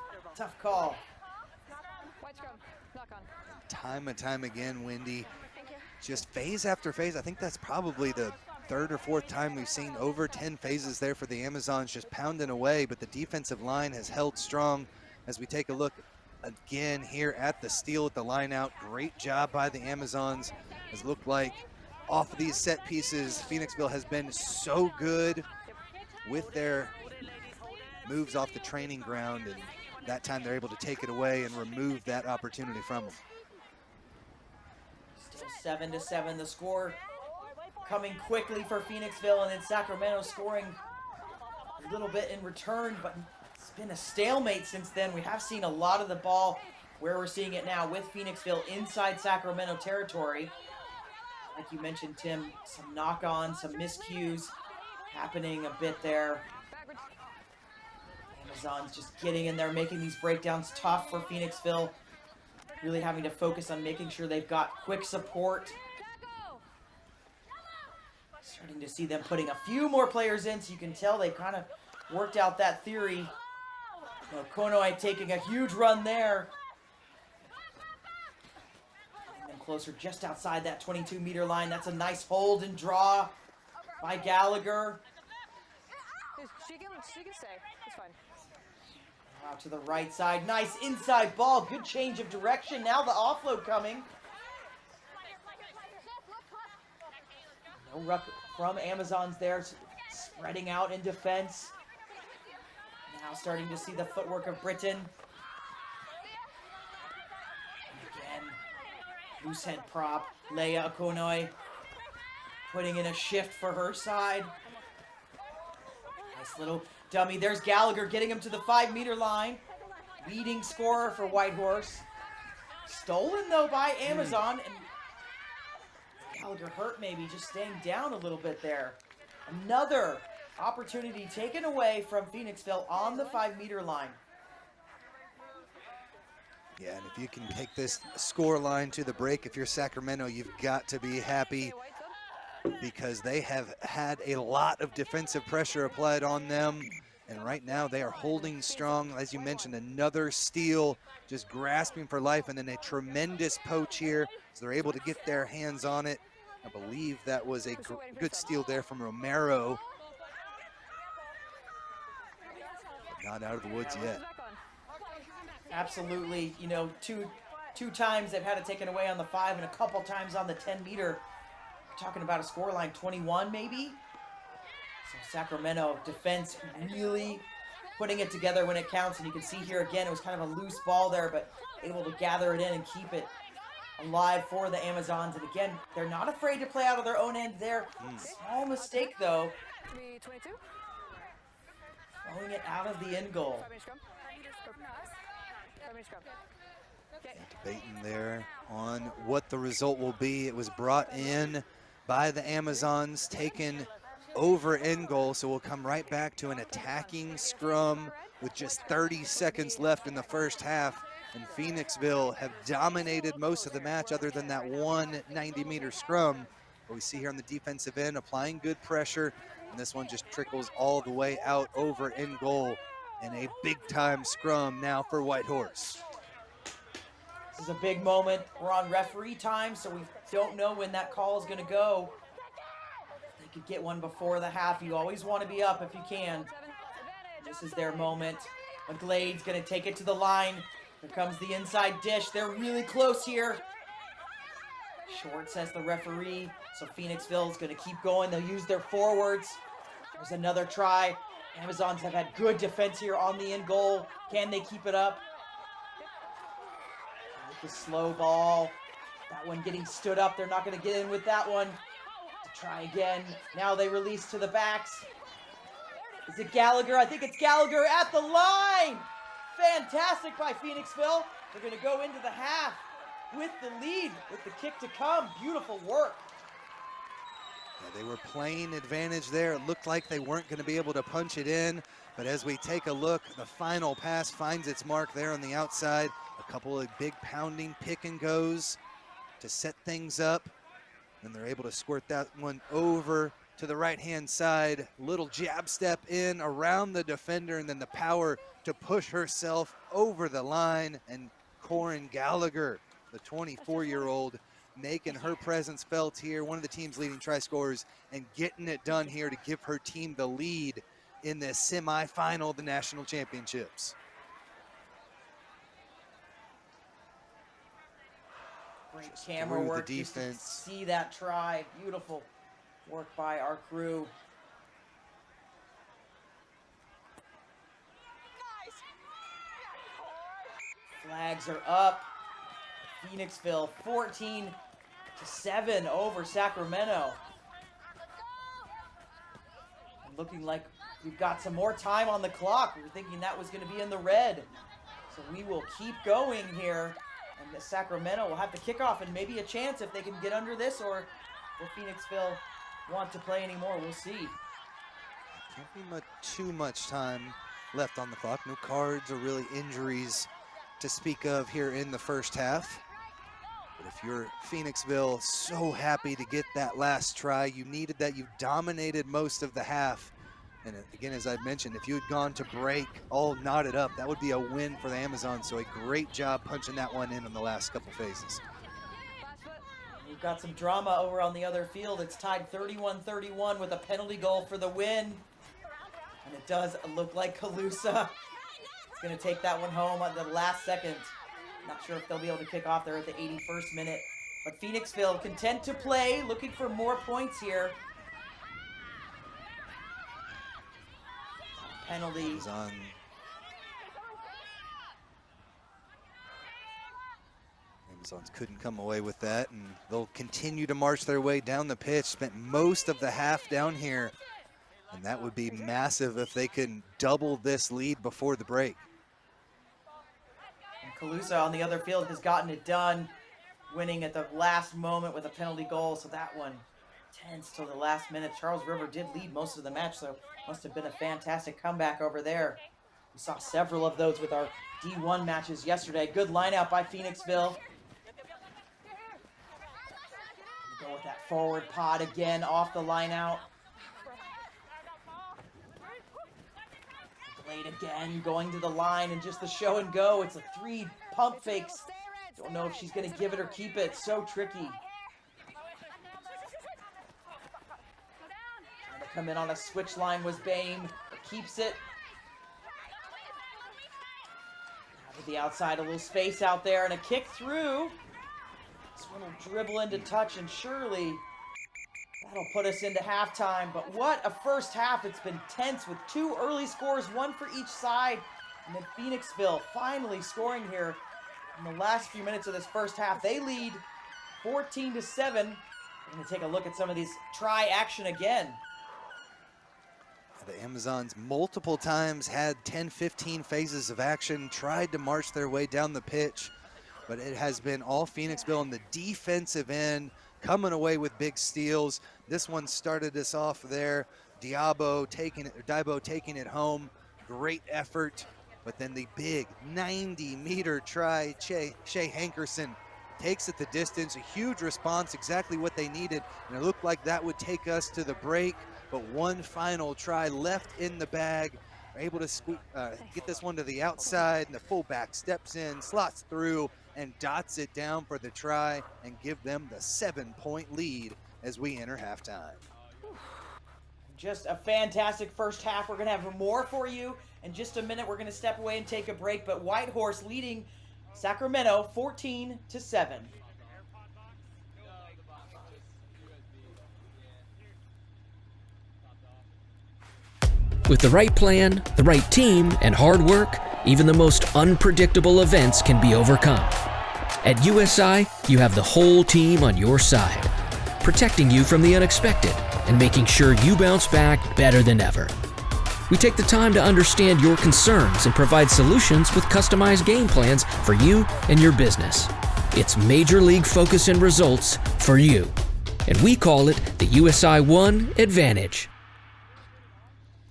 call. Time and time again, Wendy, just phase after phase. I think that's probably the third or fourth time we've seen over 10 phases there for the Amazons, just pounding away, but the defensive line has held strong. As we take a look again here at the steal at the line out, great job by the Amazons. It looked like off of these set pieces, Phoenixville has been so good with their moves off the training ground, and that time they're able to take it away and remove that opportunity from them. Still 7-7 the score, coming quickly for Phoenixville, and then Sacramento scoring a little bit in return, but it's been a stalemate since then. We have seen a lot of the ball where we're seeing it now with Phoenixville inside Sacramento territory. Like you mentioned, Tim, some knock-ons, some miscues happening a bit there. Amazons just getting in there, making these breakdowns tough for Phoenixville. Really having to focus on making sure they've got quick support. Starting to see them putting a few more players in, so you can tell they kind of worked out that theory. You know, Konoi taking a huge run there. Closer, just outside that 22-meter line. That's a nice hold and draw by Gallagher. She can stay. It's fine. Out to the right side. Nice inside ball. Good change of direction. Now the offload coming. No ruck from Amazons there. Spreading out in defense. Now starting to see the footwork of Britton. Loose head prop, Leia Akonoi putting in a shift for her side. Nice little dummy. There's Gallagher getting him to the 5-meter line. Leading scorer for Whitehorse. Stolen, though, by Amazon. And Gallagher hurt maybe, just staying down a little bit there. Another opportunity taken away from Phoenixville on the 5-meter line. Yeah, and if you can take this score line to the break, if you're Sacramento, you've got to be happy, because they have had a lot of defensive pressure applied on them, and right now they are holding strong. As you mentioned, another steal, just grasping for life, and then a tremendous poach here, so they're able to get their hands on it. I believe that was a good steal there from Romero. But not out of the woods yet. Absolutely, you know, two times they've had it taken away on the 5 and a couple times on the 10-meter. We're talking about a scoreline 21 maybe. So Sacramento defense really putting it together when it counts, and you can see here again it was kind of a loose ball there, but able to gather it in and keep it alive for the Amazons. And again, they're not afraid to play out of their own end there. Small mistake though. 22. Throwing it out of the end goal. Debating there on what the result will be. It was brought in by the Amazons, taken over end goal, so we'll come right back to an attacking scrum with just 30 seconds left in the first half. And Phoenixville have dominated most of the match other than that one 90-meter scrum. But we see here on the defensive end applying good pressure, and this one just trickles all the way out over in goal. And a big-time scrum now for Whitehorse. This is a big moment. We're on referee time, so we don't know when that call is going to go. If they could get one before the half. You always want to be up if you can. This is their moment. McGlade's going to take it to the line. Here comes the inside dish. They're really close here. Short, says the referee. So Phoenixville is going to keep going. They'll use their forwards. There's another try. Amazons have had good defense here on the end goal. Can they keep it up? The slow ball. That one getting stood up. They're not going to get in with that one. To try again. Now they release to the backs. Is it Gallagher? I think it's Gallagher at the line. Fantastic by Phoenixville. They're going to go into the half with the lead, with the kick to come. Beautiful work. Yeah, they were playing advantage there. It looked like they weren't going to be able to punch it in. But as we take a look, the final pass finds its mark there on the outside. A couple of big pounding pick and goes to set things up. And they're able to squirt that one over to the right-hand side. Little jab step in around the defender, and then the power to push herself over the line. And Corin Gallagher, the 24-year-old, making her presence felt here, one of the team's leading try scorers, and getting it done here to give her team the lead in this semifinal of the national championships. Great Just camera through the work. Just to defense. see that try. Beautiful work by our crew. Flags are up. Phoenixville 14-7 over Sacramento. And looking like we've got some more time on the clock. We were thinking that was going to be in the red. So we will keep going here. And the Sacramento will have to kick off and maybe a chance if they can get under this, or will Phoenixville want to play anymore? We'll see. Can't be too much time left on the clock. No cards or really injuries to speak of here in the first half. But if you're Phoenixville, so happy to get that last try. You needed that. You dominated most of the half. And again, as I mentioned, if you had gone to break all knotted up, that would be a win for the Amazons. So a great job punching that one in the last couple phases. We've got some drama over on the other field. It's tied 31-31 with a penalty goal for the win. And it does look like Calusa is going to take that one home at the last second. Not sure if they'll be able to kick off there at the 81st minute. But Phoenixville content to play, looking for more points here. Penalty. Amazons couldn't come away with that, and they'll continue to march their way down the pitch. Spent most of the half down here, and that would be massive if they can double this lead before the break. And Calusa on the other field has gotten it done, winning at the last moment with a penalty goal. So that one tense till the last minute. Charles River did lead most of the match, so must have been a fantastic comeback over there. We saw several of those with our D1 matches yesterday. Good line out by Phoenixville. Go with that forward pod again off the line out. Blade again going to the line, and just the show and go. It's a 3 pump fakes. Don't know if she's going to give it or keep it. So tricky. Trying to come in on a switch line was Bame, but keeps it. Out to the outside, a little space out there, and a kick through. This one will dribble into touch, and surely that'll put us into halftime. But what a first half. It's been tense with 2 early scores, 1 for each side. And then Phoenixville finally scoring here in the last few minutes of this first half. They lead 14-7. We're going to take a look at some of these try action again. The Amazons multiple times had 10-15 phases of action, tried to march their way down the pitch, but it has been all Phoenixville on the defensive end, coming away with big steals. This one started us off there. Daibo taking it home, great effort. But then the big 90-meter try, Shea Hankerson takes it the distance, a huge response, exactly what they needed. And it looked like that would take us to the break, but one final try left in the bag. Are able to get this one to the outside, and the fullback steps in, slots through, and dots it down for the try and give them the 7-point lead as we enter halftime. Just a fantastic first half. We're going to have more for you in just a minute. We're going to step away and take a break, but Whitehorse leading Sacramento 14-7. With the right plan, the right team, and hard work, even the most unpredictable events can be overcome. At USI, you have the whole team on your side, protecting you from the unexpected and making sure you bounce back better than ever. We take the time to understand your concerns and provide solutions with customized game plans for you and your business. It's Major League focus and results for you, and we call it the USI One Advantage.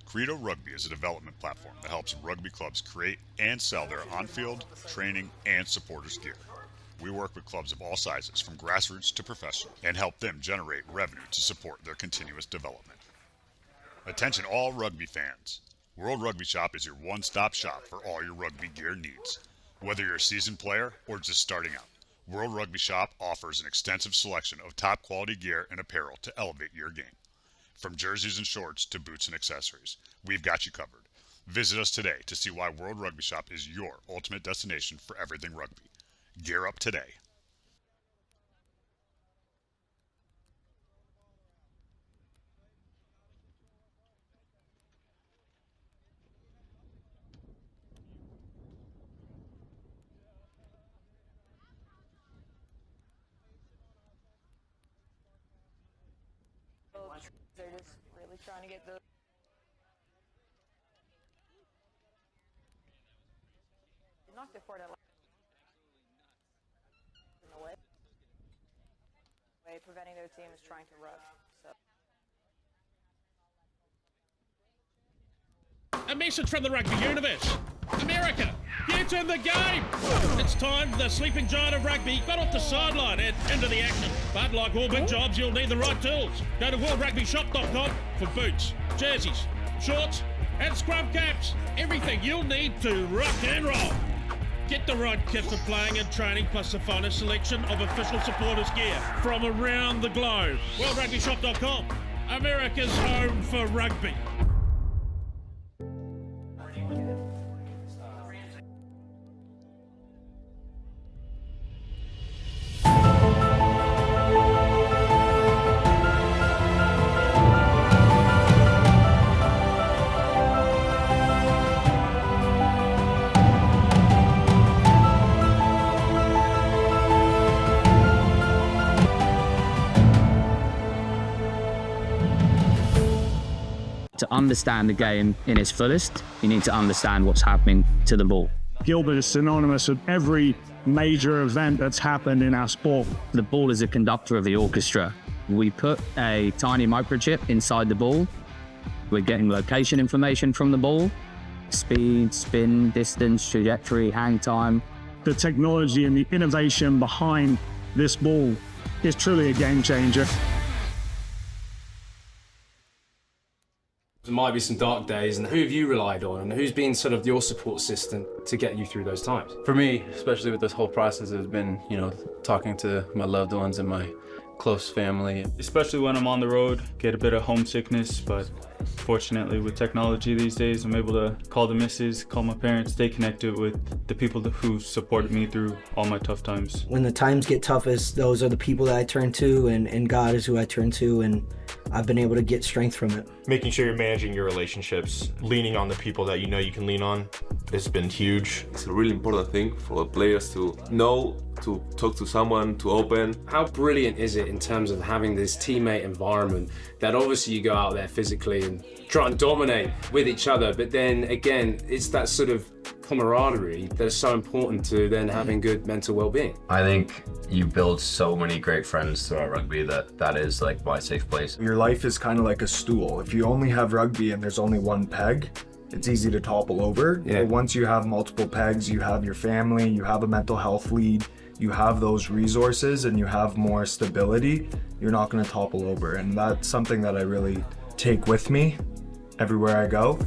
Credo Rugby is a development platform that helps rugby clubs create and sell their on-field, training, and supporters gear. We work with clubs of all sizes, from grassroots to professional, and help them generate revenue to support their continuous development. Attention all rugby fans. World Rugby Shop is your one-stop shop for all your rugby gear needs. Whether you're a seasoned player or just starting out, World Rugby Shop offers an extensive selection of top-quality gear and apparel to elevate your game. From jerseys and shorts to boots and accessories, we've got you covered. Visit us today to see why World Rugby Shop is your ultimate destination for everything rugby. Gear up today. They're just really trying to get the knocked it for that in the way, preventing their team is trying to rush. So a message from the rugby universe. America, get in the game! It's time the sleeping giant of rugby got off the sideline and into the action. But like all big jobs, you'll need the right tools. Go to worldrugbyshop.com for boots, jerseys, shorts, and scrum caps. Everything you'll need to rock and roll. Get the right kit for playing and training, plus the finest selection of official supporters gear from around the globe. worldrugbyshop.com, America's home for rugby. To understand the game in its fullest, you need to understand what's happening to the ball. Gilbert is synonymous with every major event that's happened in our sport. The ball is a conductor of the orchestra. We put a tiny microchip inside the ball. We're getting location information from the ball, speed, spin, distance, trajectory, hang time. The technology and the innovation behind this ball is truly a game changer. There might be some dark days, and who have you relied on, and who's been sort of your support system to get you through those times? For me, especially with this whole process, has been, talking to my loved ones and my close family. Especially when I'm on the road, get a bit of homesickness, but fortunately with technology these days, I'm able to call the missus, call my parents, stay connected with the people who supported me through all my tough times. When the times get toughest, those are the people that I turn to, and God is who I turn to, and I've been able to get strength from it. Making sure you're managing your relationships, leaning on the people that you know you can lean on, has been huge. It's a really important thing for the players to know, to talk to someone, to open. How brilliant is it in terms of having this teammate environment that obviously you go out there physically and try and dominate with each other, but then again, it's that sort of camaraderie that is so important to then having good mental well-being. I think you build so many great friends throughout rugby that is like my safe place. Your life is kind of like a stool. If you only have rugby and there's only one peg, it's easy to topple over. Yeah. But once you have multiple pegs, you have your family, you have a mental health lead, you have those resources, and you have more stability, you're not going to topple over. And that's something that I really take with me everywhere I go.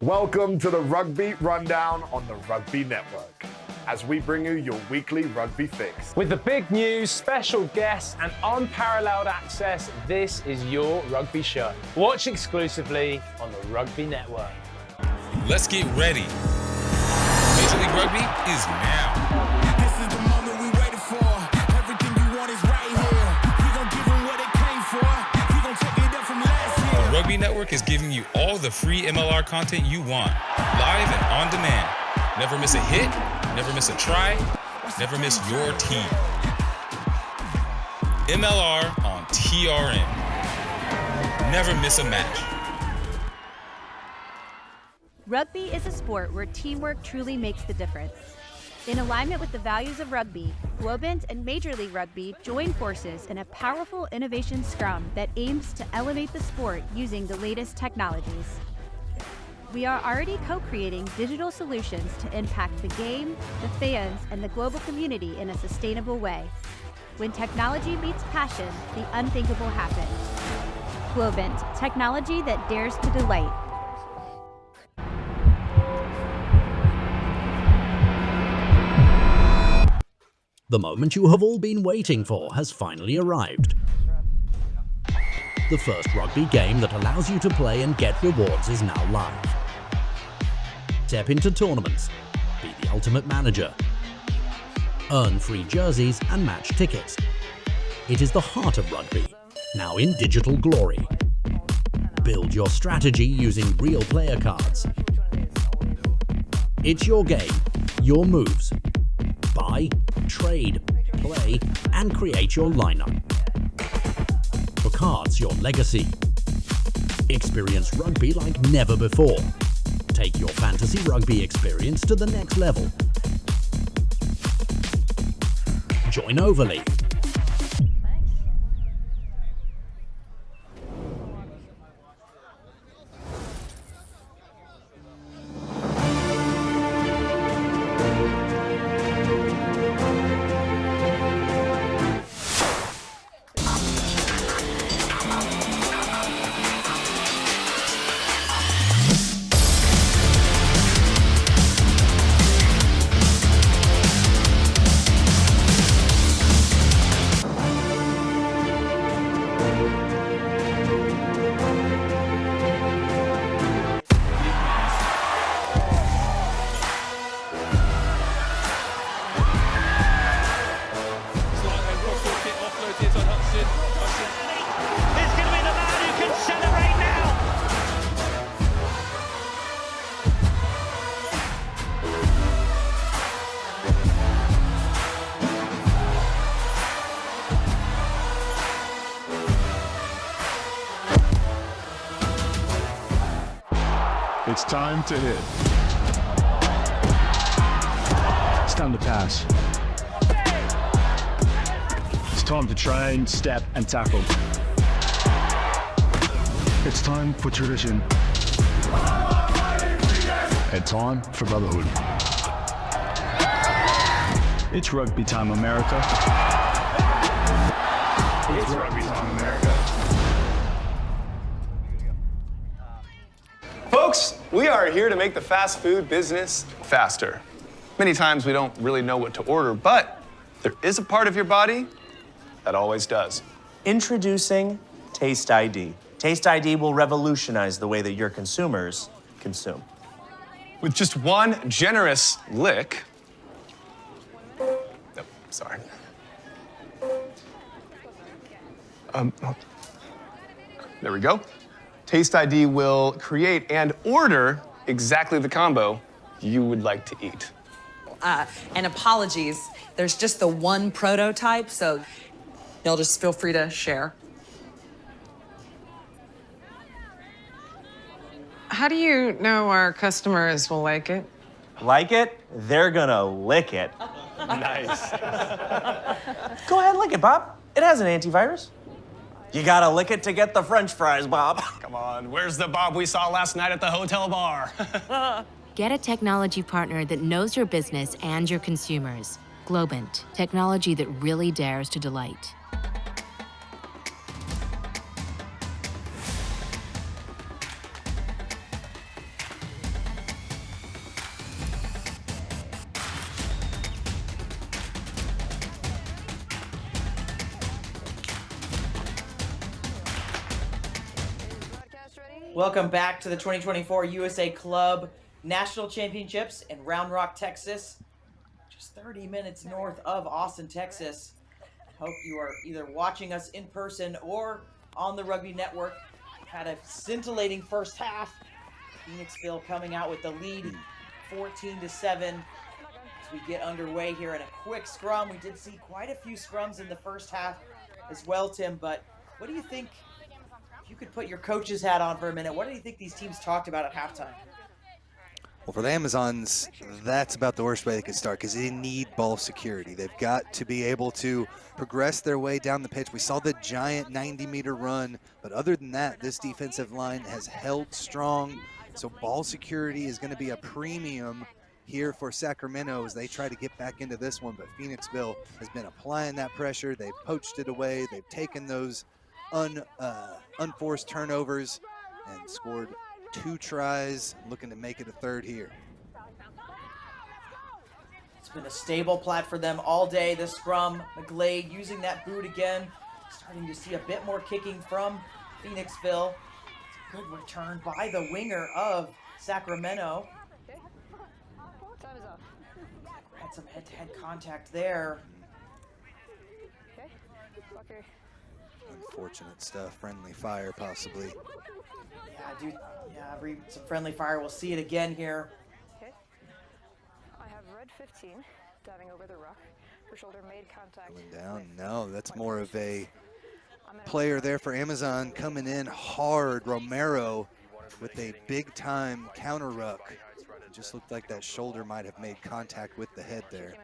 Welcome to the Rugby Rundown on the Rugby Network, as we bring you your weekly rugby fix. With the big news, special guests, and unparalleled access, this is your rugby show. Watch exclusively on the Rugby Network. Let's get ready. Major League Rugby is now. This is the moment we waited for. Everything you want is right here. We gon' give them what they came for. We gon' take it up from last year. The Rugby Network is giving you all the free MLR content you want, live and on demand. Never miss a hit, never miss a try, never miss your team. MLR on TRN. Never miss a match. Rugby is a sport where teamwork truly makes the difference. In alignment with the values of rugby, Globant and Major League Rugby join forces in a powerful innovation scrum that aims to elevate the sport using the latest technologies. We are already co-creating digital solutions to impact the game, the fans, and the global community in a sustainable way. When technology meets passion, the unthinkable happens. Globant, technology that dares to delight. The moment you have all been waiting for has finally arrived. The first rugby game that allows you to play and get rewards is now live. Step into tournaments, be the ultimate manager, earn free jerseys and match tickets. It is the heart of rugby, now in digital glory. Build your strategy using real player cards. It's your game, your moves. Buy, trade, play, and create your lineup. For cards, your legacy. Experience rugby like never before. Take your fantasy rugby experience to the next level. Join Overlay. It's time to hit. It's time to pass. It's time to train, step, and tackle. It's time for tradition. And time for brotherhood. It's rugby time, America. It's rugby time, America. Folks, we are here to make the fast food business faster. Many times we don't really know what to order, but there is a part of your body that always does. Introducing Taste ID. Taste ID will revolutionize the way that your consumers consume. With just one generous lick. Oh, sorry. There we go. Taste ID will create and order exactly the combo you would like to eat. And apologies, there's just the one prototype, so y'all just feel free to share. How do you know our customers will like it? Like it? They're gonna lick it. Nice. Go ahead and lick it, Bob. It has an antivirus. You gotta lick it to get the French fries, Bob. Come on, where's the Bob we saw last night at the hotel bar? Get a technology partner that knows your business and your consumers. Globant, technology that really dares to delight. Welcome back to the 2024 USA Club National Championships in Round Rock, Texas. Just 30 minutes north of Austin, Texas. Hope you are either watching us in person or on the Rugby Network. Had a scintillating first half. Phoenixville coming out with the lead, 14-7. As we get underway here in a quick scrum. We did see quite a few scrums in the first half as well, Tim, but what do you think? If you could put your coach's hat on for a minute, what do you think these teams talked about at halftime? Well, for the Amazons, that's about the worst way they could start because they need ball security. They've got to be able to progress their way down the pitch. We saw the giant 90-meter run, but other than that, this defensive line has held strong. So ball security is going to be a premium here for Sacramento as they try to get back into this one. But Phoenixville has been applying that pressure. They've poached it away. They've taken those unforced turnovers and scored 2 tries, looking to make it a third here. It's been a stable plat for them all day. The scrum, McGlade using that boot again. Starting to see a bit more kicking from Phoenixville. It's a good return by the winger of Sacramento. Had some head-to-head contact there. Unfortunate stuff. Friendly fire, possibly. Yeah, dude. Yeah, some friendly fire. We'll see it again here. Okay. I have red 15 diving over the rock. Her shoulder made contact. Going down. No, that's more of a player there for Amazon coming in hard. Romero with a big-time counter ruck. It just looked like that shoulder might have made contact with the head there.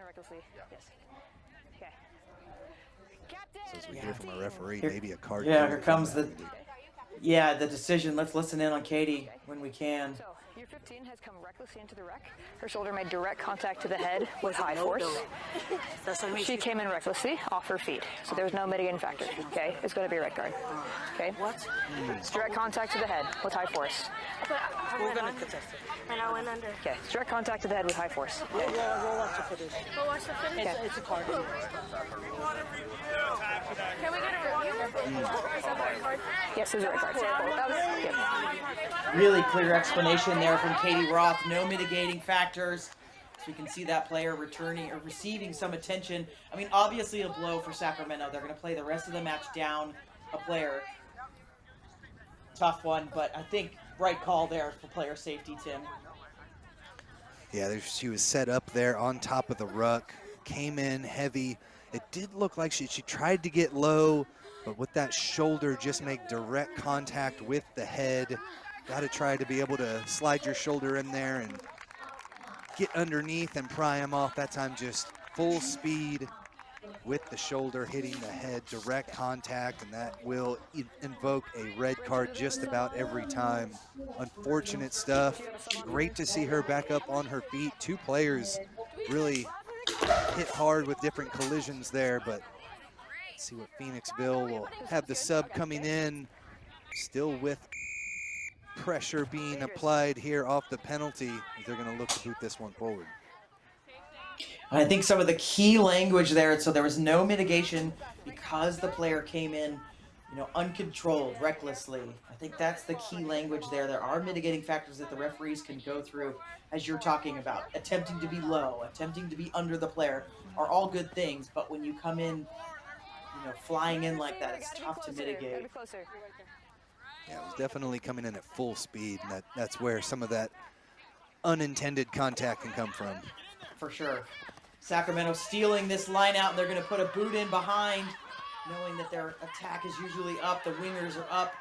So as we hear from a referee, maybe a card. Yeah, here comes the decision. Let's listen in on Katie when we can. So, your 15 has come recklessly into the wreck. Her shoulder made direct contact to the head with high force. She came in recklessly off her feet. So there's no mitigating factor, okay? It's going to be a red card, okay? What? It's direct contact to the head with high force. We're going to contest it. And I went under. Okay, it's direct contact to the head with high force. We'll watch the finish. We'll watch the finish? Okay. It's a card. Can we get a review? Is that a red card? Yes, there's a red card. Really clear explanation there from Katie Roth. No mitigating factors. So we can see that player returning or receiving some attention. I mean, obviously a blow for Sacramento. They're going to play the rest of the match down a player. Tough one, but I think right call there for player safety, Tim. Yeah, she was set up there on top of the ruck, came in heavy. It did look like she tried to get low, but with that shoulder, just make direct contact with the head. Got to try to be able to slide your shoulder in there and get underneath and pry him off. That time just full speed with the shoulder hitting the head, direct contact, and that will invoke a red card just about every time. Unfortunate stuff. Great to see her back up on her feet. 2 players really hit hard with different collisions there, but let's see what Phoenixville will have. The sub coming in, still with pressure being applied here off the penalty. They're going to look to boot this one forward. I think some of the key language there, so there was no mitigation because the player came in, uncontrolled, recklessly. I think that's the key language there. There are mitigating factors that the referees can go through, as you're talking about. Attempting to be low, attempting to be under the player are all good things, but when you come in, flying in like that, it's tough to mitigate. Yeah, it was definitely coming in at full speed, and that's where some of that unintended contact can come from. For sure. Sacramento stealing this line out, and they're going to put a boot in behind, knowing that their attack is usually up. The wingers are up.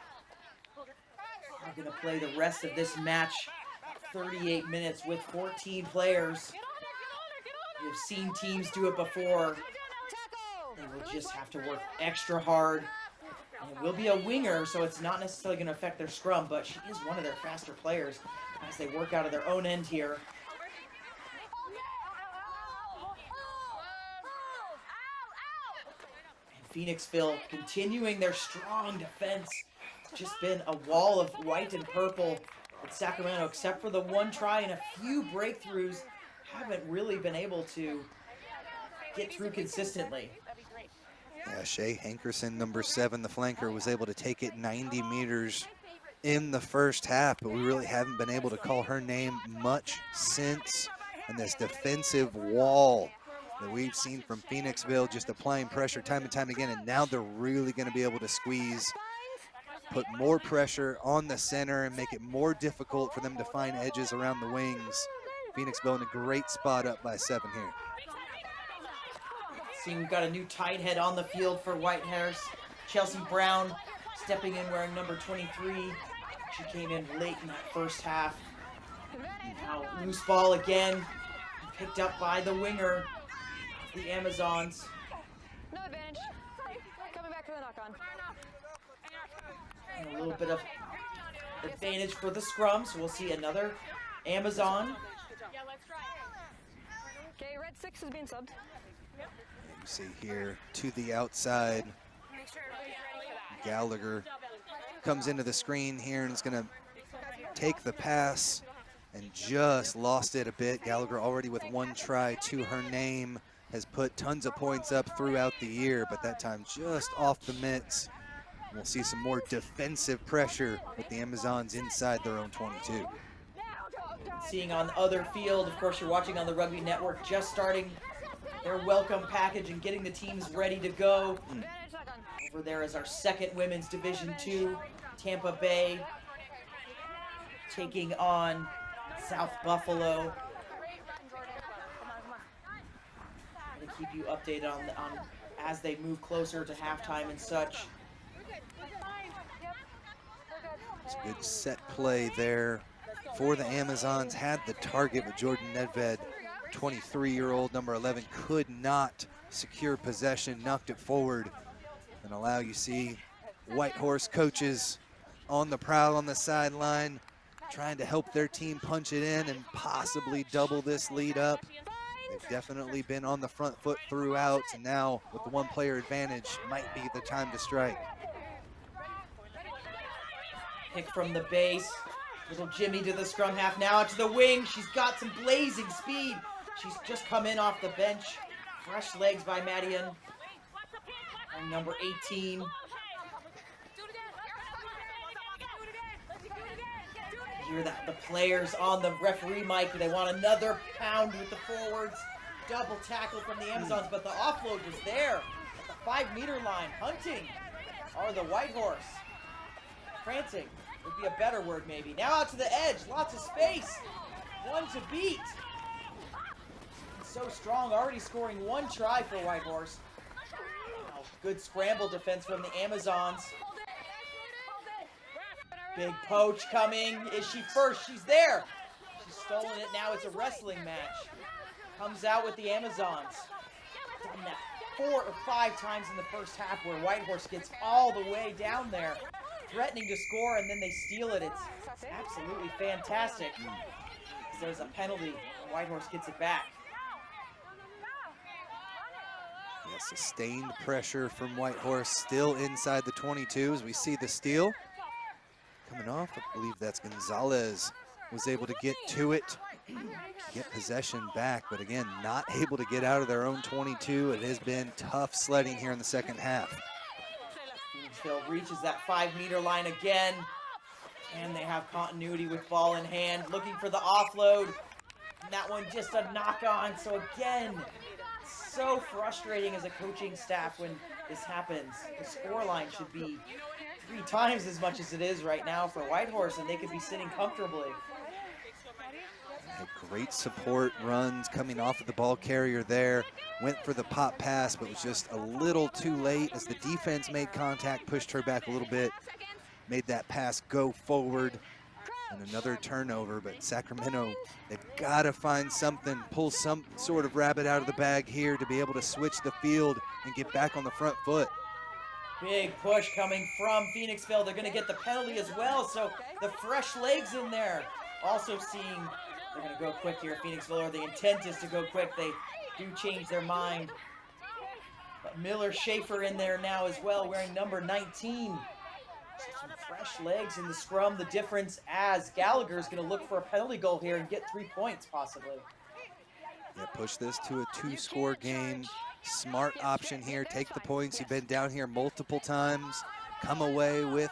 They're going to play the rest of this match, 38 minutes with 14 players. We've seen teams do it before. They will just have to work extra hard And it will be a winger, so it's not necessarily going to affect their scrum, but she is one of their faster players as they work out of their own end here. And Phoenixville continuing their strong defense. It's just been a wall of white and purple at Sacramento, except for the one try and a few breakthroughs. Haven't really been able to get through consistently. Yeah, Shay Hankerson, number 7, the flanker, was able to take it 90 meters in the first half, but we really haven't been able to call her name much since. And this defensive wall that we've seen from Phoenixville, just applying pressure time and time again, and now they're really going to be able to squeeze, put more pressure on the center and make it more difficult for them to find edges around the wings. Phoenixville in a great spot, up by 7 here. See, we've got a new tight head on the field for Whitehorse. Chelsea Brown stepping in wearing number 23. She came in late in that first half. Now loose ball again, picked up by the winger of the Amazons. No advantage. Coming back for the knock-on. And a little bit of advantage for the scrum, so we'll see another Amazon. Okay, red 6 is being subbed. You see here to the outside, Gallagher comes into the screen here and is going to take the pass and just lost it a bit. Gallagher already with 1 try to her name, has put tons of points up throughout the year, but that time just off the mitts. We'll see some more defensive pressure with the Amazons inside their own 22. Seeing on the other field, of course, you're watching on the Rugby Network, just starting their welcome package and getting the teams ready to go. Over there is our 2nd Women's Division II, Tampa Bay, taking on South Buffalo. I'm going to keep you updated on as they move closer to halftime and such. It's a good set play there for the Amazons. Had the target, but Jordan Nedved, 23-year-old, number 11, could not secure possession, knocked it forward, and allow you see Whitehorse coaches on the prowl on the sideline, trying to help their team punch it in and possibly double this lead up. They've definitely been on the front foot throughout, and now with the 1-player advantage, might be the time to strike. Pick from the base. Little Jimmy to the scrum half, now out to the wing. She's got some blazing speed. She's just come in off the bench. Fresh legs by Madian. And number 18. Hear that, the players on the referee mic, they want another pound with the forwards. Double tackle from the Amazons, but the offload was there at the 5-meter line. Hunting are the Whitehorse. Prancing would be a better word maybe. Now out to the edge, lots of space. 1 to beat. So strong, already scoring 1 try for Whitehorse. Wow, good scramble defense from the Amazons. Big poach coming. Is she first? She's there. She's stolen it. Now it's a wrestling match. Comes out with the Amazons. Done that 4 or 5 times in the first half where Whitehorse gets all the way down there, threatening to score, and then they steal it. It's absolutely fantastic. There's a penalty. Whitehorse gets it back. Yeah, sustained pressure from Whitehorse, still inside the 22 as we see the steal. Coming off, I believe that's Gonzalez, was able to get to it, get possession back, but again, not able to get out of their own 22. It has been tough sledding here in the second half. Phoenixville reaches that 5-meter line again, and they have continuity with ball in hand, looking for the offload. And that one just a knock-on, so again, so frustrating as a coaching staff when this happens. The scoreline should be 3 times as much as it is right now for Whitehorse, and they could be sitting comfortably. Had great support runs coming off of the ball carrier there. Went for the pop pass, but was just a little too late as the defense made contact, pushed her back a little bit, made that pass go forward, and another turnover. But Sacramento, they've got to find something, pull some sort of rabbit out of the bag here to be able to switch the field and get back on the front foot. Big push coming from Phoenixville. They're going to get the penalty as well, so the fresh legs in there. Also seeing they're going to go quick here, Phoenixville, or the intent is to go quick. They do change their mind. But Miller Schaefer in there now as well, wearing number 19. So some fresh legs in the scrum. The difference as Gallagher is going to look for a penalty goal here and get 3 points possibly. Yeah, push this to a 2-score game. Smart option here. Take the points. You've been down here multiple times. Come away with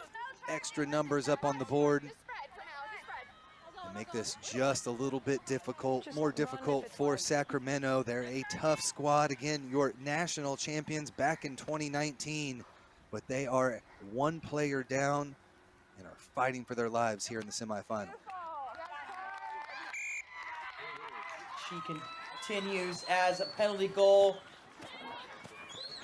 extra numbers up on the board. And make this just a little bit difficult, more difficult for Sacramento. They're a tough squad. Again, your national champions back in 2019, but they are one player down and are fighting for their lives here in the semifinal. She continues as a penalty goal.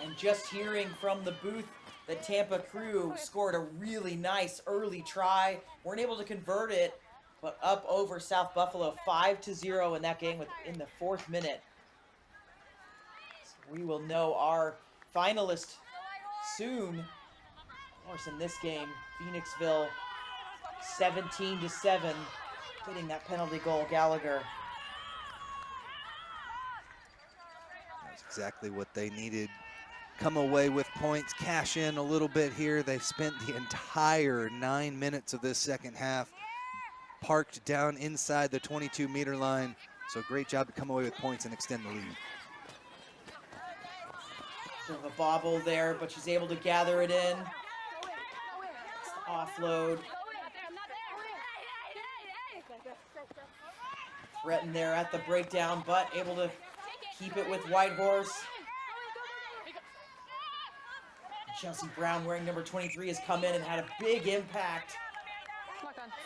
And just hearing from the booth that Tampa Crew scored a really nice early try. Weren't able to convert it, but up over South Buffalo 5-0 in that game in the 4th minute. So we will know our finalist soon. Of course, in this game, Phoenixville 17-7, getting that penalty goal, Gallagher. That's exactly what they needed. Come away with points, cash in a little bit here. They've spent the entire 9 minutes of this second half parked down inside the 22-meter line. So great job to come away with points and extend the lead. Bit of a bobble there, but she's able to gather it in. It's the offload. Threatened there at the breakdown, but able to keep it with Whitehorse. Chelsea Brown, wearing number 23, has come in and had a big impact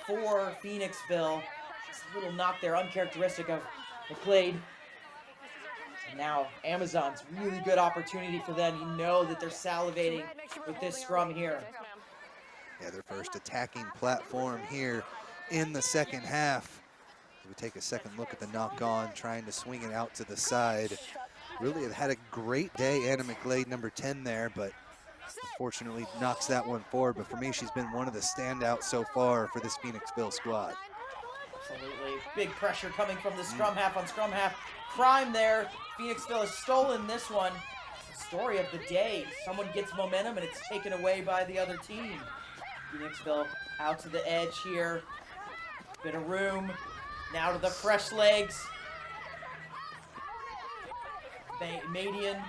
for Phoenixville. Just a little knock there, uncharacteristic of McGlade. And now Amazon's really good opportunity for them. You know that they're salivating with this scrum here. Yeah, their first attacking platform here in the second half. We take a second look at the knock-on, trying to swing it out to the side. Really had a great day, Anna McGlade, number 10 there, but unfortunately knocks that one forward. But for me, she's been one of the standouts so far for this Phoenixville squad. Absolutely. Big pressure coming from the scrum half on scrum half. Crime there. Phoenixville has stolen this one. It's the story of the day. Someone gets momentum and it's taken away by the other team. Phoenixville out to the edge here. Bit of room. Now to the fresh legs. Madian.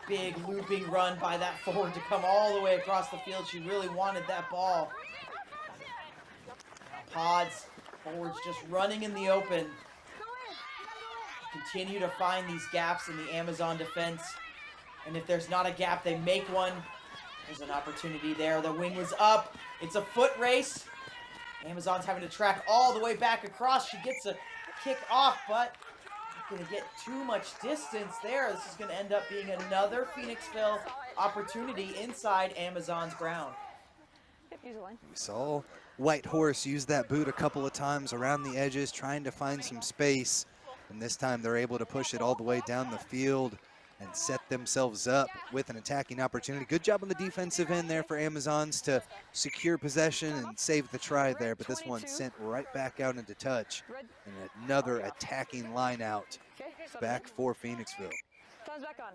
Big looping run by that forward to come all the way across the field. She really wanted that ball. Pods, forwards just running in the open. Continue to find these gaps in the Amazon defense. And if there's not a gap, they make one. There's an opportunity there. The wing was up. It's a foot race. Amazon's having to track all the way back across. She gets a kick off, but not going to get too much distance there. This is going to end up being another Phoenixville opportunity inside Amazon's ground. We saw Whitehorse use that boot a couple of times around the edges, trying to find some space. And this time they're able to push it all the way down the field and set themselves up with an attacking opportunity. Good job on the defensive end there for Amazons to secure possession and save the try there, but this one sent right back out into touch. And another attacking line out back for Phoenixville. Time's back on.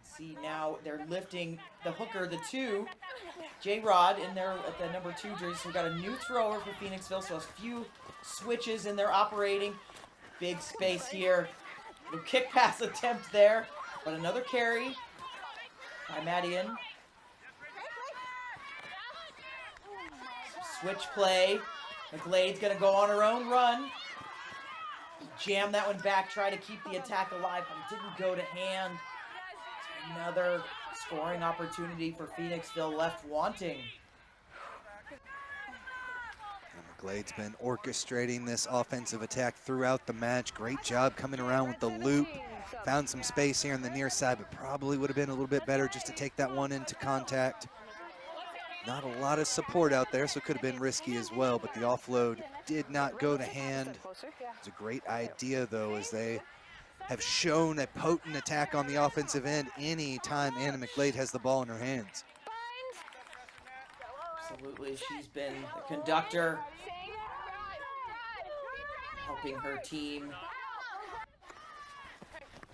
See, now they're lifting the hooker, the 2. J-Rod in there at the number 2 jersey. So we've got a new thrower for Phoenixville, so a few switches in there operating. Big space here. The kick pass attempt there, but another carry by Madian. Switch play. McGlade's gonna go on her own run. Jam that one back, try to keep the attack alive, but it didn't go to hand. Another scoring opportunity for Phoenixville left wanting. McGlade's been orchestrating this offensive attack throughout the match. Great job coming around with the loop. Found some space here on the near side, but probably would have been a little bit better just to take that one into contact. Not a lot of support out there, so it could have been risky as well, but the offload did not go to hand. It's a great idea, though, as they have shown a potent attack on the offensive end anytime Anna McGlade has the ball in her hands. Absolutely, she's been the conductor, helping her team.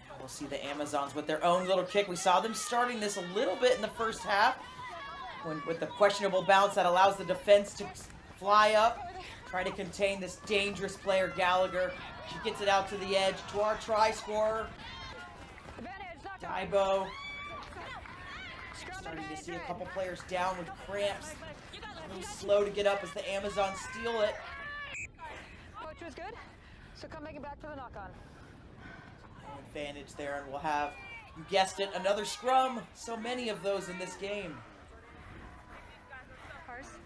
Now we'll see the Amazons with their own little kick. We saw them starting this a little bit in the first half, with the questionable bounce that allows the defense to fly up, try to contain this dangerous player, Gallagher. She gets it out to the edge to our try scorer, Daibo. Starting to see a couple players down with cramps. A little slow to get up as the Amazons steal it. Coach was good, so come make it back for the knock-on. Advantage there, and we'll have, you guessed it, another scrum. So many of those in this game.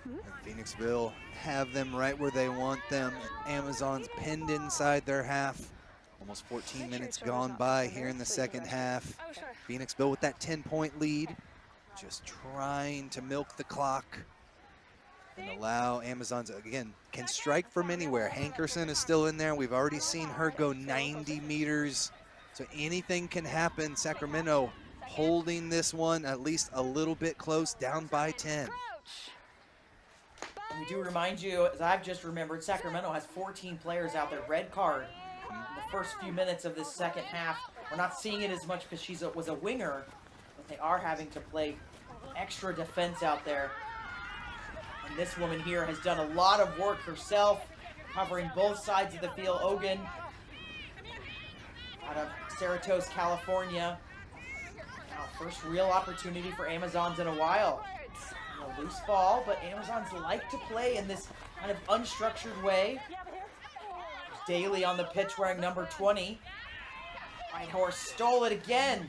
And Phoenixville have them right where they want them. Amazons pinned inside their half. Almost 14 minutes gone by here in the second half. Phoenixville with that 10-point lead. Just trying to milk the clock and allow Amazons, again, can strike from anywhere. Hankerson is still in there. We've already seen her go 90 meters. So anything can happen. Sacramento holding this one at least a little bit close, down by 10. And we do remind you, as I've just remembered, Sacramento has 14 players out there. Red card in the first few minutes of this second half. We're not seeing it as much because she was a winger, but they are having to play extra defense out there. And this woman here has done a lot of work herself, covering both sides of the field. Ogun, out of Cerritos, California. Now, first real opportunity for Amazons in a while. A loose ball, but Amazons like to play in this kind of unstructured way. Daly on the pitch wearing number 20. Whitehorse stole it again.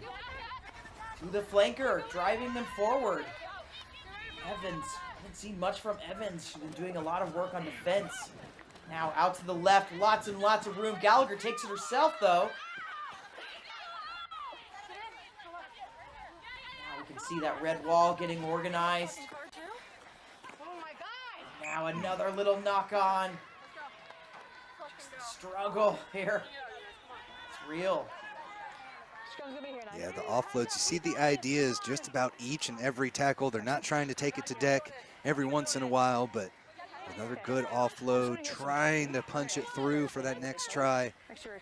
To the flanker, driving them forward. Evans, haven't seen much from Evans. She's been doing a lot of work on defense. Now out to the left, lots and lots of room. Gallagher takes it herself, though. Now we can see that red wall getting organized. Now another little knock-on. Just a struggle here. It's real. Yeah, the offloads, you see the idea is just about each and every tackle. They're not trying to take it to deck every once in a while, but another good offload, trying to punch it through for that next try.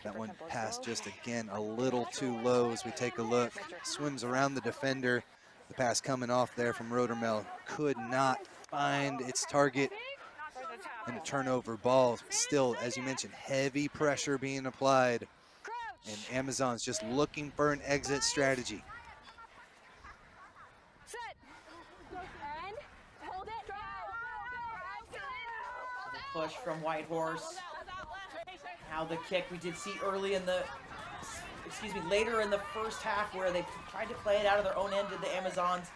That one passed just, again, a little too low as we take a look. Swims around the defender. The pass coming off there from Rodermel could not find its target. And a turnover ball. Still, as you mentioned, heavy pressure being applied. And Amazon's just looking for an exit strategy. The push from Whitehorse. Now the kick we did see early in the, later in the first half where they tried to play it out of their own end, did the Amazons.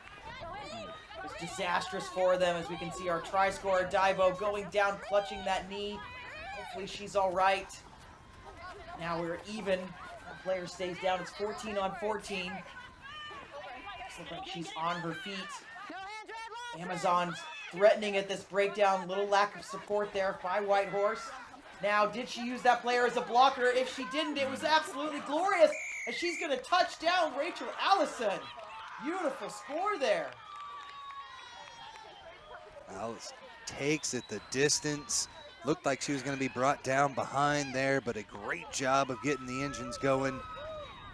It was disastrous for them, as we can see our try scorer, Daibo, going down, clutching that knee. Hopefully she's all right. Now we're even. The player stays down. It's 14 on 14. Looks like she's on her feet. Amazon's threatening at this breakdown. Little lack of support there by Whitehorse. Now, did she use that player as a blocker? If she didn't, it was absolutely glorious. And she's going to touch down Rachel Allison. Beautiful score there. Alice takes it the distance. Looked like she was going to be brought down behind there, but a great job of getting the engines going.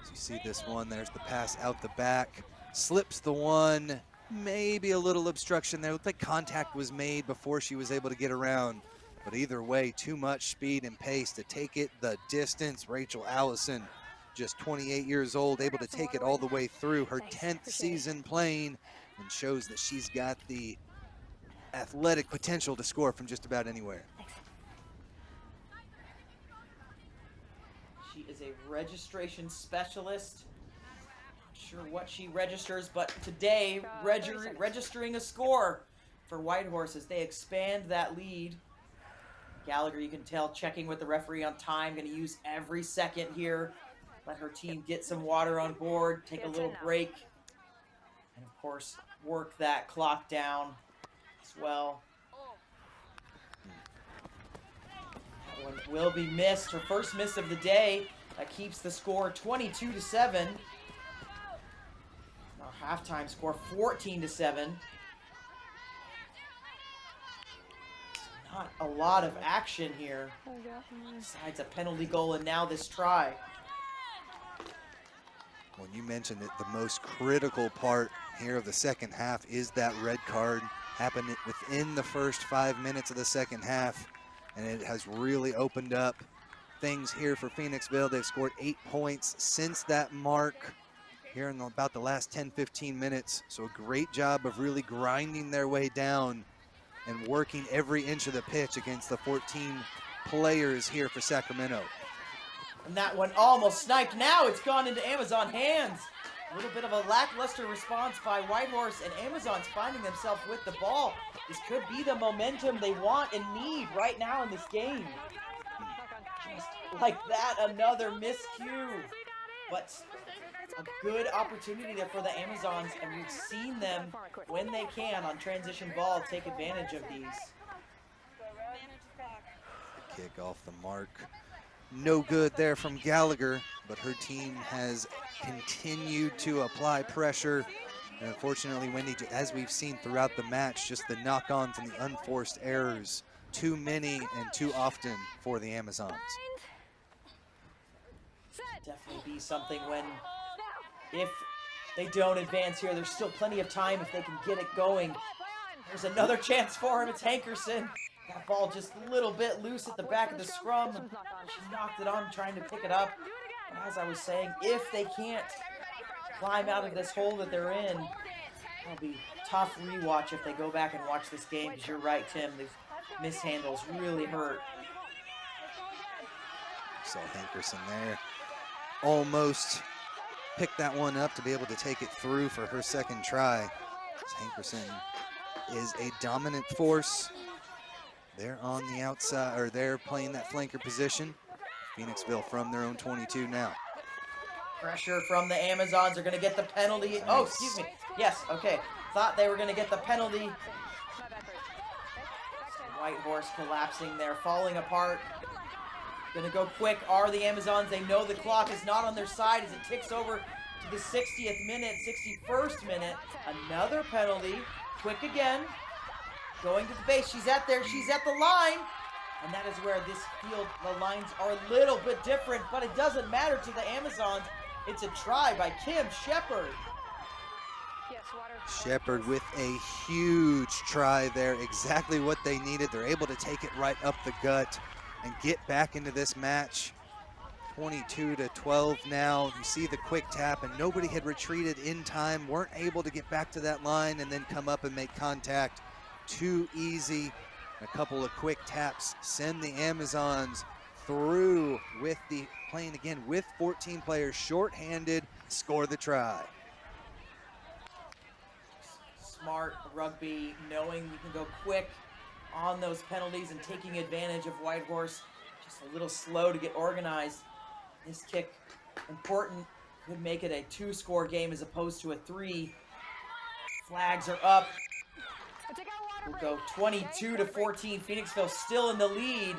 As you see this one, there's the pass out the back. Slips the one, maybe a little obstruction there. Looked like contact was made before she was able to get around. But either way, too much speed and pace to take it the distance. Rachel Allison, just 28 years old, able to take it all the way through her 10th season playing, and shows that she's got the athletic potential to score from just about anywhere. She is a registration specialist. Not sure what she registers, but today registering a score for Whitehorse as they expand that lead. Gallagher, you can tell, checking with the referee on time, going to use every second here. Let her team get some water on board, take a little break, and of course, work that clock down. as well. That one will be missed. Her first miss of the day. That keeps the score 22-7. Our halftime score 14-7. Not a lot of action here, besides a penalty goal and now this try. When you mentioned it, the most critical part here of the second half is that red card. Happened within the first 5 minutes of the second half, and it has really opened up things here for Phoenixville. They've scored 8 points since that mark here in about the last 10-15 minutes. So a great job of really grinding their way down and working every inch of the pitch against the 14 players here for Sacramento. And that one almost sniped. Now it's gone into Amazon hands. A little bit of a lackluster response by Whitehorse, and Amazon's finding themselves with the ball. This could be the momentum they want and need right now in this game. Just like that, another miscue. But a good opportunity there for the Amazons, and we've seen them, when they can, on transition ball, take advantage of these. Kick off the mark. No good there from Gallagher, but her team has continued to apply pressure. And unfortunately, Wendy, as we've seen throughout the match, just the knock-ons and the unforced errors, too many and too often for the Amazons. Definitely be something when, if they don't advance here, there's still plenty of time if they can get it going. There's another chance for him. It's Hankerson. That ball just a little bit loose at the back of the scrum. She knocked it on trying to pick it up. But as I was saying, if they can't climb out of this hole that they're in, it'll be tough rewatch if they go back and watch this game, because you're right, Tim, these mishandles really hurt. Saw Hankerson there. Almost picked that one up to be able to take it through for her second try. Hankerson is a dominant force. They're on the outside, or they're playing that flanker position. Phoenixville from their own 22 now. Pressure from the Amazons. Are going to get the penalty. Nice. Oh, excuse me. Yes, okay. Thought they were going to get the penalty. Whitehorse collapsing there, falling apart. Going to go quick are the Amazons. They know the clock is not on their side as it ticks over to the 60th minute, 61st minute. Another penalty. Quick again. Going to the base. She's at the line. And that is where this field, the lines are a little bit different, but it doesn't matter to the Amazons. It's a try by Kim Shepard. Shepard with a huge try there. Exactly what they needed. They're able to take it right up the gut and get back into this match. 22-12 now. You see the quick tap, and nobody had retreated in time, weren't able to get back to that line and then come up and make contact. Too easy. A couple of quick taps send the Amazons through with the playing again with 14 players short-handed, score the try. Smart rugby, knowing you can go quick on those penalties and taking advantage of Whitehorse. Just a little slow to get organized. This kick, important, could make it a 2-score game as opposed to a 3. Flags are up. We'll go 22-14. Phoenixville still in the lead,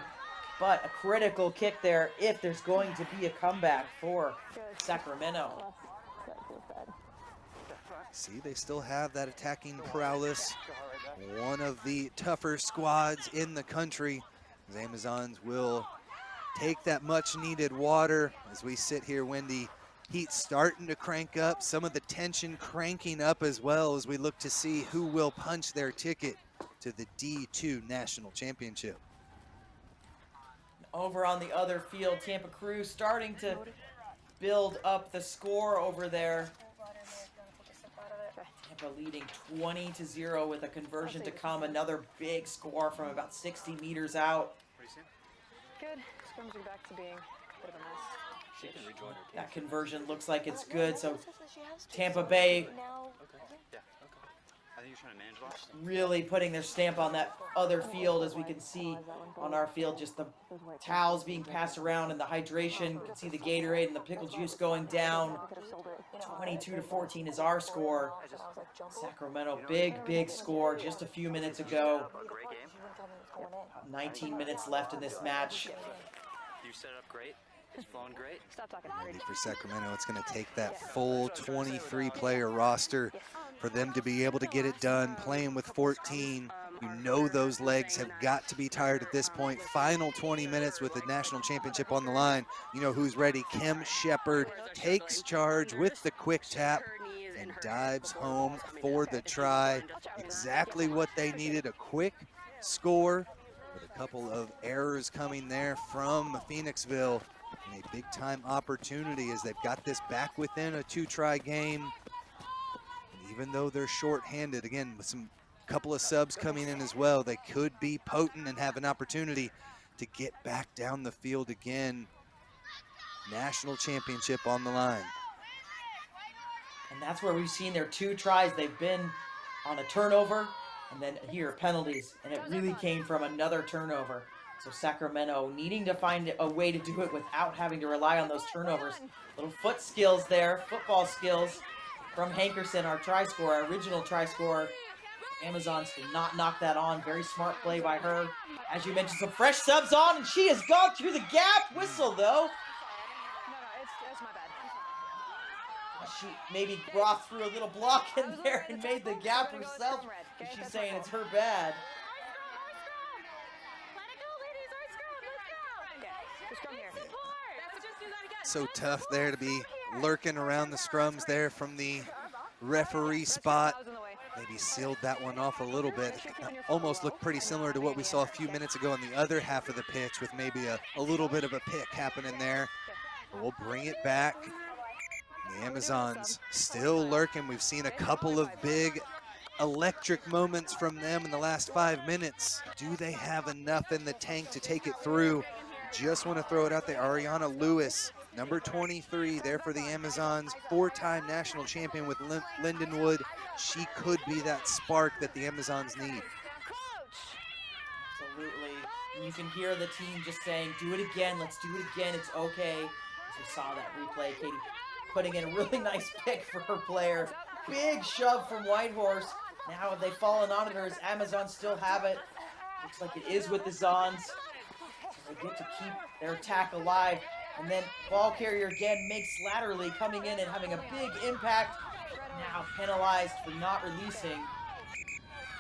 but a critical kick there if there's going to be a comeback for Sacramento. See, they still have that attacking prowess. One of the tougher squads in the country. The Amazons will take that much needed water as we sit here, Wendy. Heat starting to crank up, some of the tension cranking up as well as we look to see who will punch their ticket to the D2 National Championship. Over on the other field, Tampa Crew starting to build up the score over there. Tampa leading 20-0 with a conversion to come. Another big score from about 60 meters out. Good. Scrums are back to being a bit of a mess. That conversion looks like it's good, so Tampa Bay think you're trying to manage loss. Really putting their stamp on that other field, as we can see on our field, just the towels being passed around and the hydration. You can see the Gatorade and the pickle juice going down. 22-14 is our score. Sacramento, big score just a few minutes ago. 19 minutes left in this match. You set it up great. It's flowing great. Stop talking. Maybe for Sacramento, it's going to take that full 23-player roster for them to be able to get it done. Playing with 14, you know those legs have got to be tired at this point. Final 20 minutes with the national championship on the line. You know who's ready. Kim Shepard takes charge with the quick tap and dives home for the try. Exactly what they needed, a quick score with a couple of errors coming there from Phoenixville. And a big-time opportunity as they've got this back within a 2-try game. And even though they're short-handed, again, with some couple of subs coming in as well, they could be potent and have an opportunity to get back down the field again. National championship on the line. And that's where we've seen their 2 tries. They've been on a turnover, and then here, penalties. And it really came from another turnover. So Sacramento needing to find a way to do it without having to rely on those turnovers. Little foot skills there, football skills from Hankerson, our try scorer, our original try scorer. Amazons did not knock that on. Very smart play by her. As you mentioned, some fresh subs on, and she has gone through the gap. Whistle, though. It's my bad. She maybe brought through a little block in there and made the gap herself. And she's saying it's her bad. So tough there to be lurking around the scrums there from the referee spot. Maybe sealed that one off a little bit. Almost looked pretty similar to what we saw a few minutes ago on the other half of the pitch, with maybe a little bit of a pick happening there. But we'll bring it back. The Amazons still lurking. We've seen a couple of big electric moments from them in the last 5 minutes. Do they have enough in the tank to take it through? Just want to throw it out there. Ariana Lewis, number 23 there for the Amazons, 4-time national champion with Lindenwood. She could be that spark that the Amazons need. Absolutely. And you can hear the team just saying, do it again, let's do it again, it's okay. As we saw that replay, Katie putting in a really nice pick for her player. Big shove from Whitehorse. Now have they fallen on it, or does Amazon still have it? Looks like it is with the Zons. So they get to keep their attack alive. And then ball carrier again makes laterally, coming in and having a big impact. Now penalized for not releasing.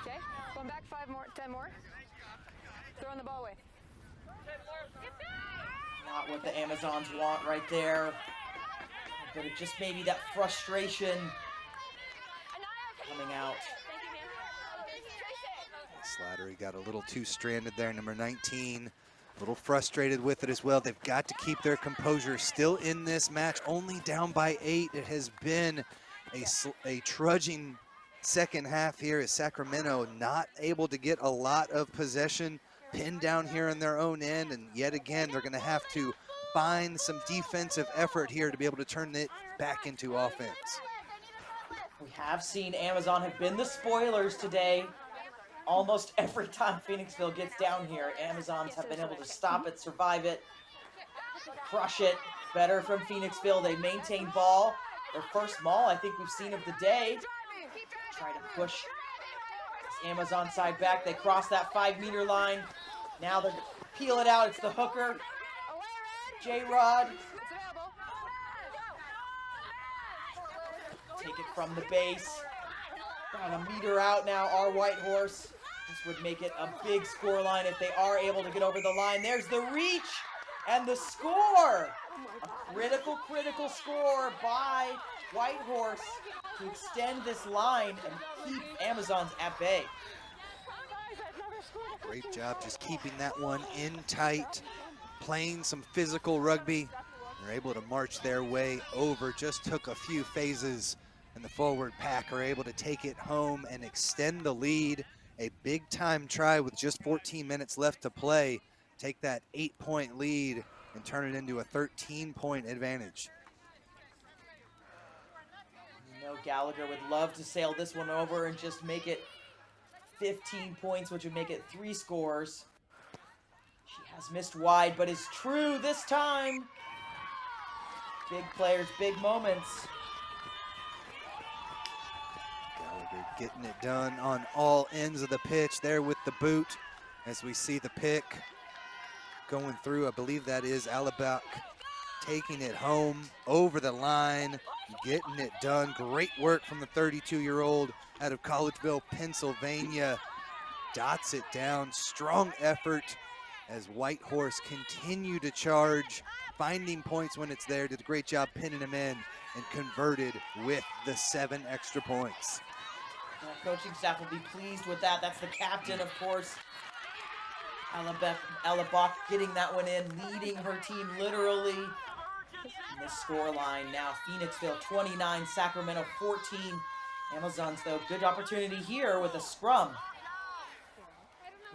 Okay, going back 10 more. Throwing the ball away. Not what the Amazons want right there. But it just maybe that frustration coming out. Slattery got a little too stranded there, number 19. A little frustrated with it as well. They've got to keep their composure. Still in this match, only down by 8. It has been a trudging second half here as Sacramento not able to get a lot of possession, pinned down here in their own end, and yet again they're going to have to find some defensive effort here to be able to turn it back into offense. We have seen Amazon have been the spoilers today. Almost every time Phoenixville gets down here, Amazons have been able to stop it, survive it, crush it. Better from Phoenixville. They maintain ball. Their first maul I think we've seen of the day. Try to push this Amazon side back. They cross that 5-meter line. Now they're going to peel it out. It's the hooker. J-Rod. Take it from the base. About a meter out now, our Whitehorse. This would make it a big score line if they are able to get over the line. There's the reach and the score. A critical score by Whitehorse to extend this line and keep Amazons at bay. Great job just keeping that one in tight, playing some physical rugby. They're able to march their way over. Just took a few phases, and the forward pack are able to take it home and extend the lead. A big-time try with just 14 minutes left to play. Take that 8-point lead and turn it into a 13-point advantage. You know, Gallagher would love to sail this one over and just make it 15 points, which would make it 3 scores. She has missed wide, but is true this time. Big players, big moments. Gallagher getting it done on all ends of the pitch there with the boot. As we see the pick going through, I believe that is Alabak taking it home over the line, getting it done. Great work from the 32-year-old out of Collegeville, Pennsylvania. Dots it down, strong effort as White Horse continue to charge, finding points when it's there. Did a great job pinning them in and converted with the 7 extra points. Coaching staff will be pleased with that. That's the captain, of course. Alabak getting that one in, leading her team literally. And the score line now, Phoenixville 29, Sacramento 14. Amazons, though, good opportunity here with a scrum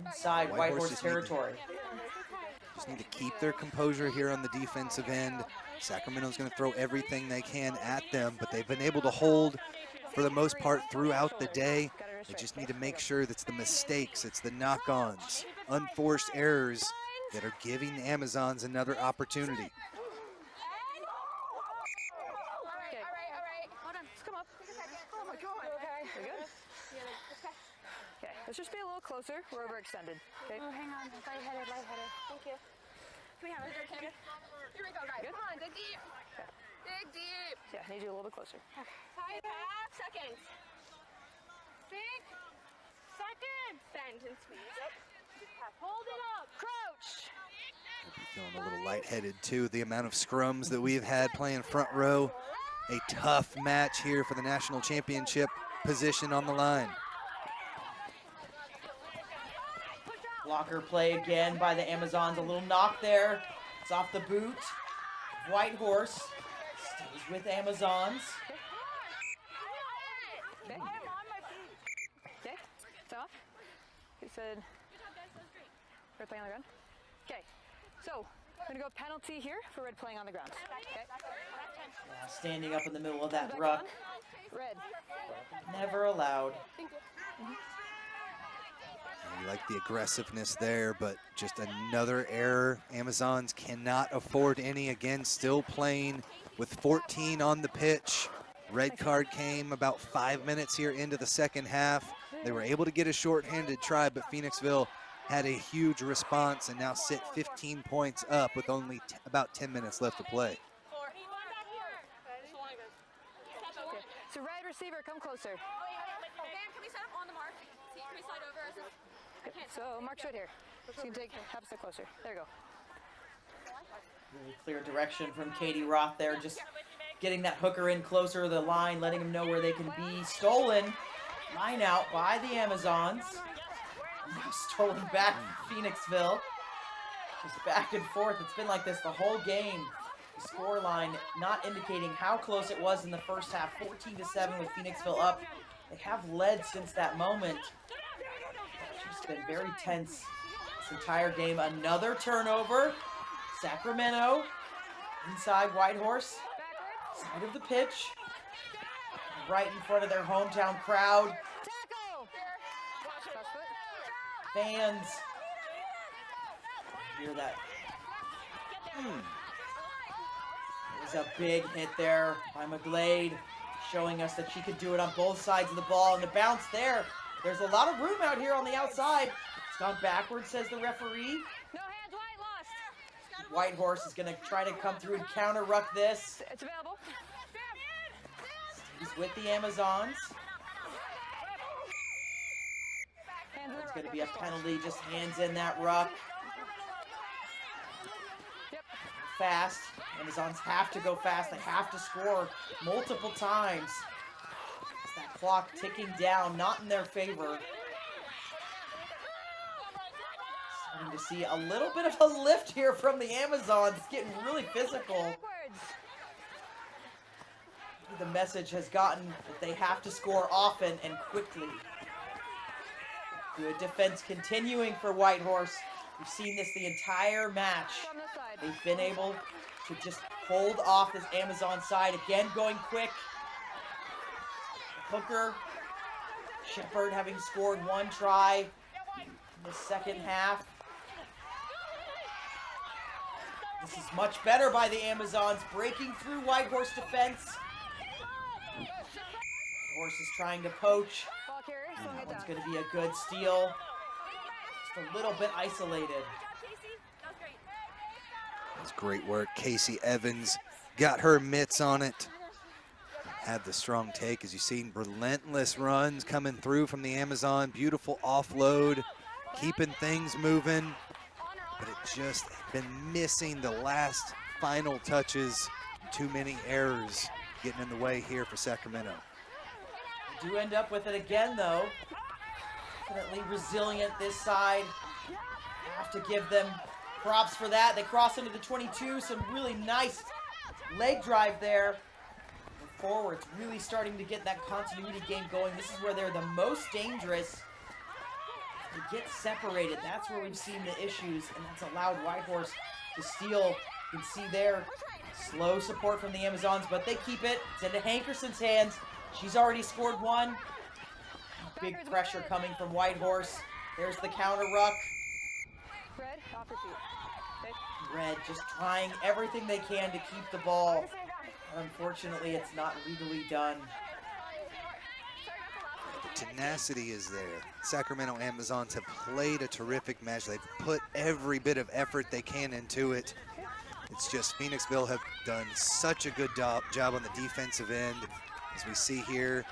inside White Horse territory. Just need to keep their composure here on the defensive end. Sacramento's going to throw everything they can at them, but they've been able to hold for the most part throughout the day. They just need to make sure that's the mistakes, it's the knock-ons, unforced errors that are giving the Amazons another opportunity. Okay, let's just be a little closer. We're overextended. Okay. Oh, hang on. Lightheaded. Thank you. Can we have it? Here we go, guys. Come on, dig deep. Okay. Dig deep. Yeah, I need you a little bit closer. 5 seconds. 6 seconds. Bend and squeeze. Hold it up. Crouch. Feeling a little lightheaded too, the amount of scrums that we've had playing front row. A tough match here for the national championship position on the line. Blocker play again by the Amazons. A little knock there. It's off the boot. White Horse stays with Amazons. Okay. Okay. It's off. He said, red playing on the ground. Okay. So, I'm going to go penalty here for red playing on the ground. Okay. Yeah, standing up in the middle of that ruck. Red. Never allowed. You like the aggressiveness there, but just another error. Amazons cannot afford any. Again, still playing with 14 on the pitch. Red card came about 5 minutes here into the second half. They were able to get a shorthanded try, but Phoenixville had a huge response and now sit 15 points up with only about 10 minutes left to play. Okay. So red receiver, come closer. Can we set up on the mark? Can we slide over? Okay. So Mark's right here. So you can have a step closer. There you go. Really clear direction from Katie Roth there, just getting that hooker in closer to the line, letting them know where they can be. Stolen, line out by the Amazons. Now stolen back from Phoenixville. Just back and forth. It's been like this the whole game. The score line not indicating how close it was in the first half. 14-7 with Phoenixville up. They have led since that moment. It's just been very tense this entire game. Another turnover. Sacramento inside White Horse. Side of the pitch. Right in front of their hometown crowd. Fans. Hear that. It was a big hit there by McGlade, showing us that she could do it on both sides of the ball. And the bounce there. There's a lot of room out here on the outside. It's gone backwards, says the referee. No hands, White lost. White Horse is going to try to come through and counter ruck this. It's available. He's with the Amazons. It's going to be a penalty, just hands in that ruck. Fast. Amazons have to go fast. They have to score multiple times. It's that clock ticking down, not in their favor. Starting to see a little bit of a lift here from the Amazons. It's getting really physical. The message has gotten that they have to score often and quickly. Good defense continuing for White Horse. We've seen this the entire match. They've been able to just hold off this Amazon side. Again, going quick. Hooker, Shepard having scored 1 try in the second half. This is much better by the Amazons, breaking through Whitehorse defense. Whitehorse is trying to poach. That one's going to be a good steal. Just a little bit isolated. That's great work. Casey Evans got her mitts on it. Had the strong take, as you've seen, relentless runs coming through from the Amazon. Beautiful offload, keeping things moving. But it just been missing the last final touches. Too many errors getting in the way here for Sacramento. They do end up with it again, though. Definitely resilient this side. Have to give them props for that. They cross into the 22. Some really nice leg drive there. The forwards really starting to get that continuity game going. This is where they're the most dangerous. They get separated. That's where we've seen the issues, and that's allowed Whitehorse to steal. You can see there, slow support from the Amazons, but they keep it. It's into Hankerson's hands. She's already scored 1. Big pressure coming from Whitehorse. There's the counter ruck. Red, off your feet. Red just trying everything they can to keep the ball. Unfortunately, it's not legally done. The tenacity is there. Sacramento Amazons have played a terrific match. They've put every bit of effort they can into it. It's just Phoenixville have done such a good job on the defensive end. As we see here,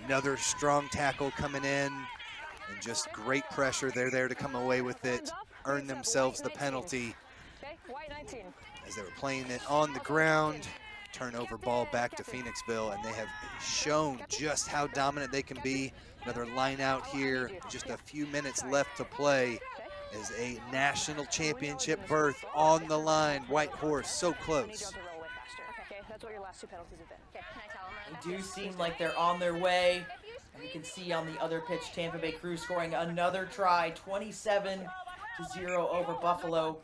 another strong tackle coming in, and just great pressure. They're there to come away with it, earn themselves the penalty. As they were playing it on the ground, turnover ball back to Phoenixville, and they have shown just how dominant they can be. Another line out here, just a few minutes left to play, as a national championship berth on the line. Whitehorse so close. That's what your last 2 penalties have been. Okay, can I tell them? They do seem like they're on their way. And you can see on the other pitch, Tampa Bay Crew scoring another try, 27-0 over Buffalo.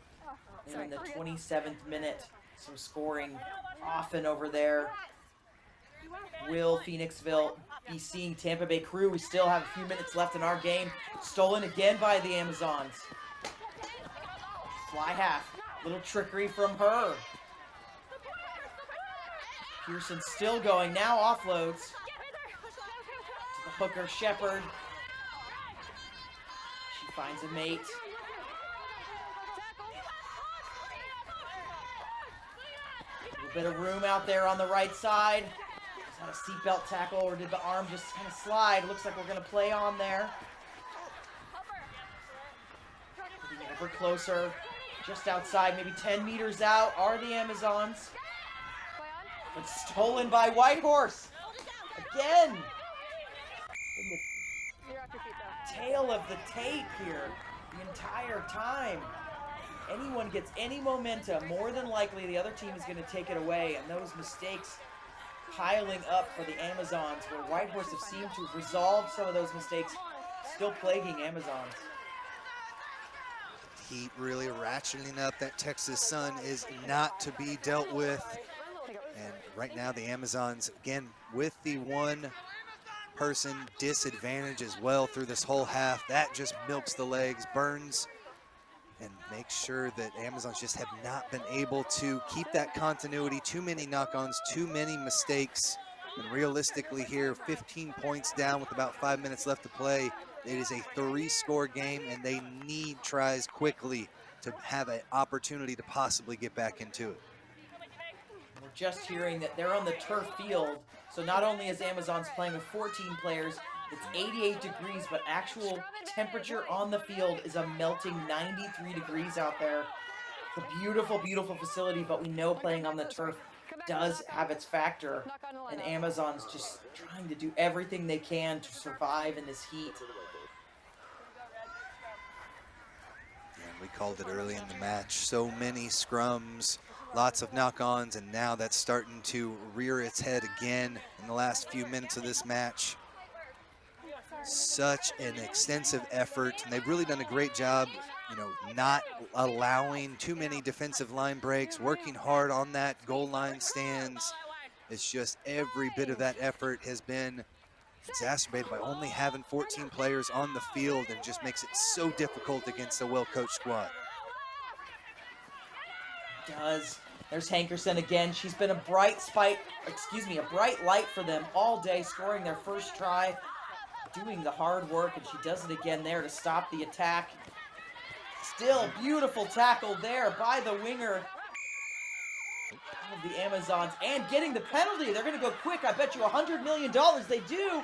They're in the 27th minute, so scoring often over there. Will Phoenixville be seeing Tampa Bay Crew? We still have a few minutes left in our game. Stolen again by the Amazons. Fly half, little trickery from her. Pearson still going, now offloads. To the hooker, Shepard. She finds a mate. A little bit of room out there on the right side. Is that a seatbelt tackle, or did the arm just kind of slide? Looks like we're going to play on there. Getting ever closer. Just outside, maybe 10 meters out, are the Amazons. But stolen by Whitehorse. Again. In the tail of the tape here the entire time. Anyone gets any momentum, more than likely the other team is going to take it away. And those mistakes piling up for the Amazons, where Whitehorse have seemed to have resolved some of those mistakes, still plaguing Amazons. Heat really ratcheting up. That Texas sun is not to be dealt with. And right now the Amazons, again, with the 1-person disadvantage as well through this whole half. That just milks the legs, burns, and makes sure that Amazons just have not been able to keep that continuity. Too many knock-ons, too many mistakes. And realistically here, 15 points down with about 5 minutes left to play. It is a 3-score game, and they need tries quickly to have an opportunity to possibly get back into it. We're just hearing that they're on the turf field, so not only is Amazons playing with 14 players, it's 88 degrees, but actual temperature on the field is a melting 93 degrees out there. It's a beautiful, beautiful facility, but we know playing on the turf does have its factor, and Amazons just trying to do everything they can to survive in this heat. And we called it early in the match. So many scrums, lots of knock-ons, and now that's starting to rear its head again in the last few minutes of this match. Such an extensive effort, and they've really done a great job, not allowing too many defensive line breaks, working hard on that goal line stands. It's just every bit of that effort has been exacerbated by only having 14 players on the field, and just makes it so difficult against a well-coached squad. Does. There's Hankerson again. She's been a bright light for them all day, scoring their first try, doing the hard work, and she does it again there to stop the attack. Still beautiful tackle there by the winger of the Amazons, and getting the penalty. They're going to go quick. I bet you $100 million they do.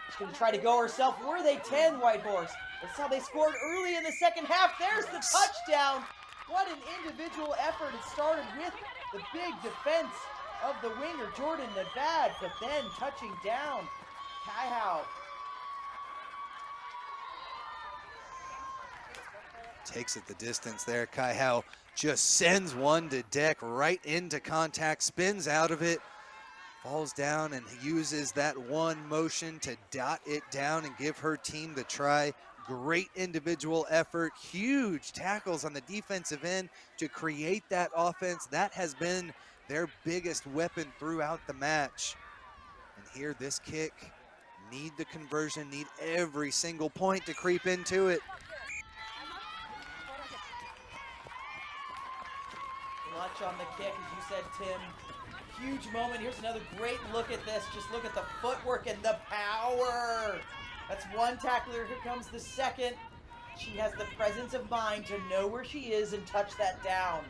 She's going to try to go herself. Were they 10, White Horse? That's how they scored early in the second half. There's the touchdown. What an individual effort. It started with the big defense of the winger, Jordan Navad, but then touching down, Kaihau. Takes it the distance there. Kaihau just sends one to deck, right into contact, spins out of it, falls down, and uses that one motion to dot it down and give her team the try. Great individual effort, huge tackles on the defensive end to create that offense. That has been their biggest weapon throughout the match. And here, this kick, need the conversion, need every single point to creep into it. Clutch on the kick, as you said, Tim. Huge moment. Here's another great look at this. Just look at the footwork and the power. That's one tackler. Here comes the second. She has the presence of mind to know where she is and touch that down.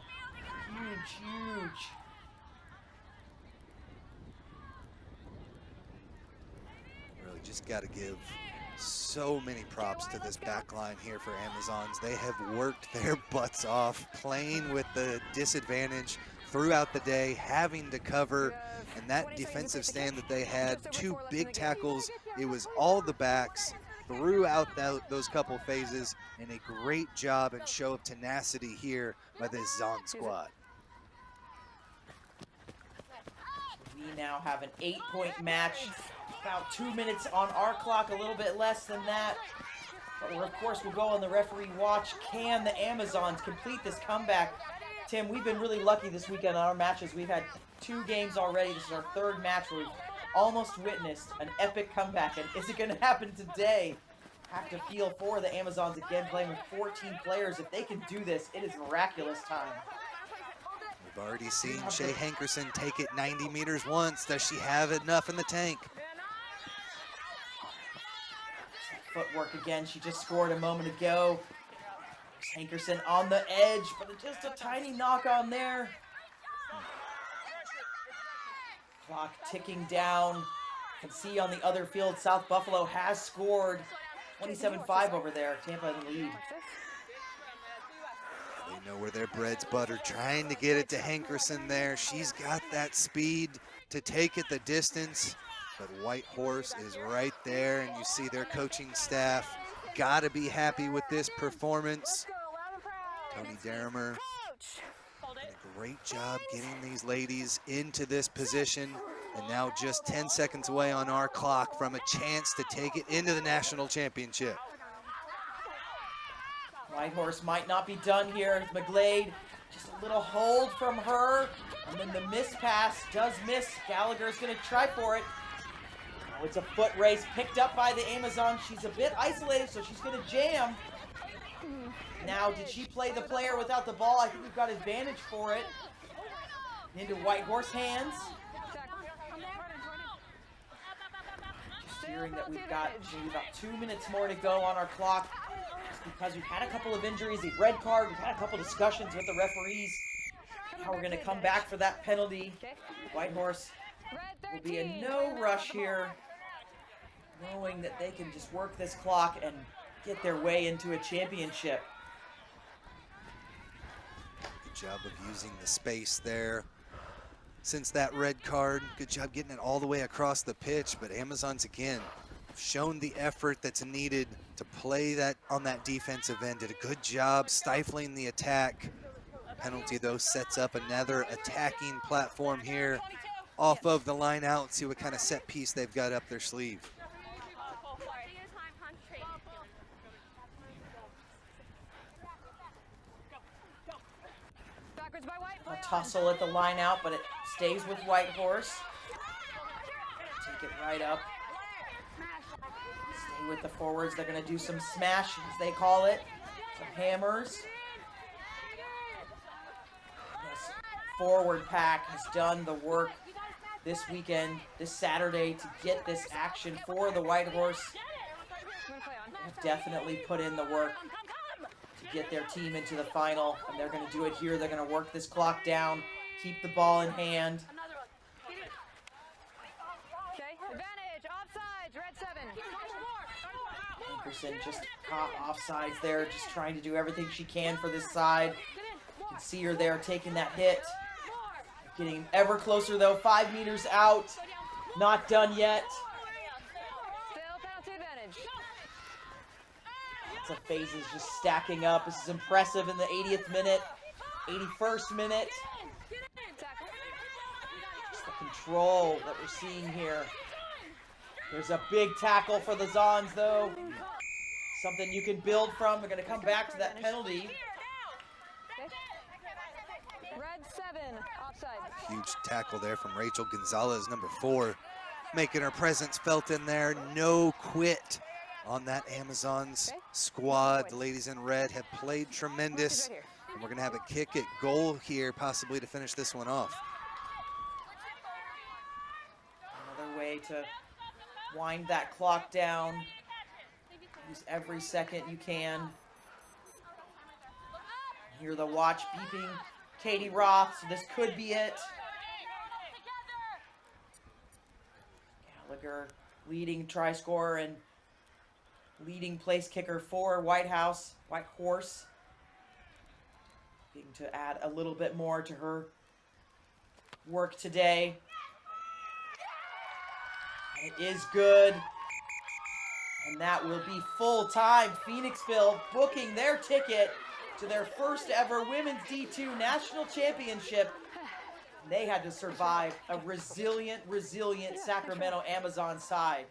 Huge, huge. Really just got to give so many props to this back line here for Amazons. They have worked their butts off, playing with the disadvantage throughout the day, having to cover, and that defensive stand that they had, 2 big tackles. It was all the backs throughout those couple phases, and a great job and show of tenacity here by this Zon squad. We now have an 8-point match. About 2 minutes on our clock, a little bit less than that. But of course, we'll go on the referee watch. Can the Amazons complete this comeback? Tim, we've been really lucky this weekend on our matches. We've had 2 games already. This is our 3rd match where we've almost witnessed an epic comeback. And is it going to happen today? Have to feel for the Amazons again, playing with 14 players. If they can do this, it is miraculous time. We've already seen Shay Hankerson take it 90 meters once. Does she have enough in the tank? Footwork again. She just scored a moment ago. Hankerson on the edge, but just a tiny knock on there. Clock ticking down. Can see on the other field, South Buffalo has scored. 27-5 over there. Tampa in the lead. They know where their bread's buttered, trying to get it to Hankerson there. She's got that speed to take it the distance, but White Horse is right there, and you see their coaching staff got to be happy with this performance. Tony Derrimer did a great job getting these ladies into this position, and now just 10 seconds away on our clock from a chance to take it into the national championship. White Horse might not be done here. McGlade, just a little hold from her, and then the miss pass does miss. Gallagher's going to try for it. Oh, it's a foot race picked up by the Amazon. She's a bit isolated, so she's going to jam. Now, did she play the player without the ball? I think we've got advantage for it. Into White Horse hands. Just hearing that we've got maybe about 2 minutes more to go on our clock. Just because we've had a couple of injuries, a red card, we've had a couple discussions with the referees. How we're going to come back for that penalty. White Horse will be in no rush here, knowing that they can just work this clock and get their way into a championship. Good job of using the space there. Since that red card, good job getting it all the way across the pitch, but Amazons again shown the effort that's needed to play that on that defensive end. Did a good job stifling the attack. Penalty though sets up another attacking platform here off of the line out. See what kind of set piece they've got up their sleeve. A tussle at the line out, but it stays with White Horse. Take it right up. Stay with the forwards. They're going to do some smash, as they call it. Some hammers. This forward pack has done the work this weekend, this Saturday, to get this action for the White Horse. They have definitely put in the work to get their team into the final, and they're going to do it here. They're going to work this clock down, keep the ball in hand. Okay, advantage, offsides, red 7. Hankerson just caught offsides there, just trying to do everything she can for this side. You can see her there taking that hit. Getting ever closer though, 5 meters out. Not done yet. Lots of phases just stacking up. This is impressive in the 80th minute, 81st minute. Just the control that we're seeing here. There's a big tackle for the Zons though. Something you can build from. They're going to come back to that penalty. Red 7, offside. Huge tackle there from Rachel Gonzalez, number 4, making her presence felt in there. No quit on that Amazons squad. The ladies in red have played tremendous. And we're going to have a kick at goal here, possibly to finish this one off. Another way to wind that clock down. Use every second you can. Hear the watch beeping. Katie Roth, so this could be it. Gallagher leading try scorer and leading place kicker for White Horse. Looking to add a little bit more to her work today. It is good. And that will be full time. Phoenixville booking their ticket to their first ever Women's D2 National Championship. They had to survive a resilient Sacramento Amazon side.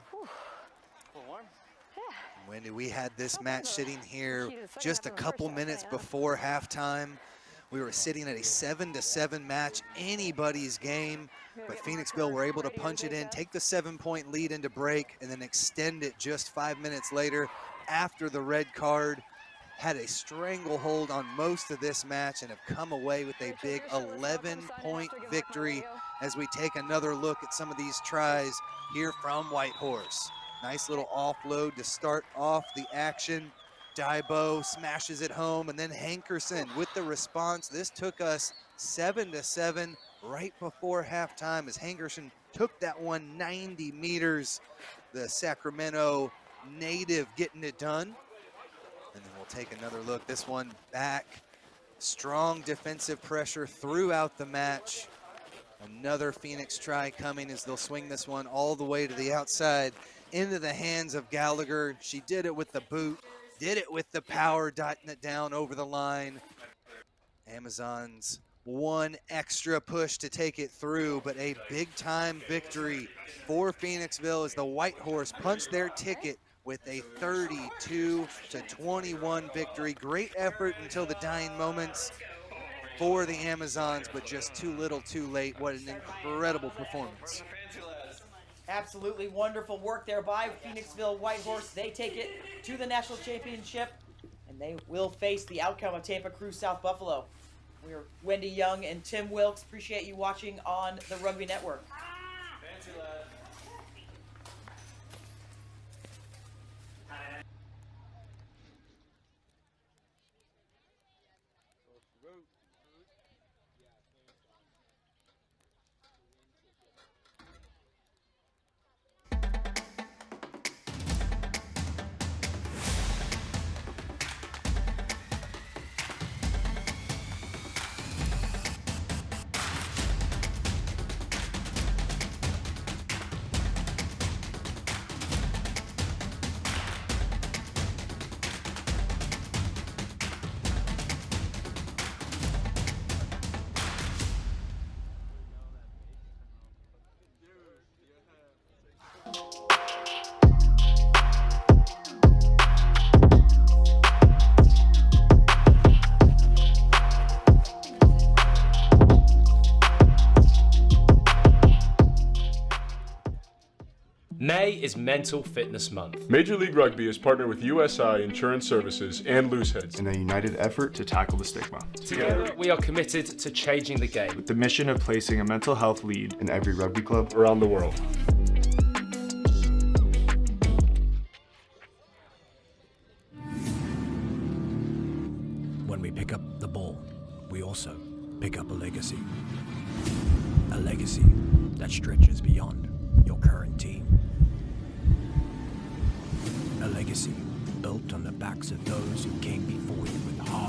Wendy, we had this match sitting here just a couple minutes before halftime. We were sitting at a 7-7 match, anybody's game, but Phoenixville were able to punch it in, take the 7-point lead into break, and then extend it just 5 minutes later after the red card. Had a stranglehold on most of this match and have come away with a big 11-point victory as we take another look at some of these tries here from White Horse. Nice little offload to start off the action. Dybo smashes it home, and then Hankerson with the response. This took us 7-7 right before halftime as Hankerson took that one 90 meters. The Sacramento native getting it done. And then we'll take another look. This one back. Strong defensive pressure throughout the match. Another Phoenix try coming as they'll swing this one all the way to the outside into the hands of Gallagher. She did it with the boot, did it with the power, dotting it down over the line. Amazons one extra push to take it through, but a big time victory for Phoenixville as the White Horse punched their ticket with a 32-21 victory. Great effort until the dying moments for the Amazons, but just too little too late. What an incredible performance. Absolutely wonderful work there by Phoenixville White Horse. They take it to the national championship, and they will face the outcome of Tampa Crew South Buffalo. We're Wendy Young and Tim Wilkes. Appreciate you watching on the Rugby Network. Fancy lad. May is Mental Fitness Month. Major League Rugby has partnered with USI Insurance Services and Looseheads in a united effort to tackle the stigma. Together, we are committed to changing the game with the mission of placing a mental health lead in every rugby club around the world. When we pick up the ball, we also pick up a legacy. A legacy that stretches beyond your current team. A legacy built on the backs of those who came before you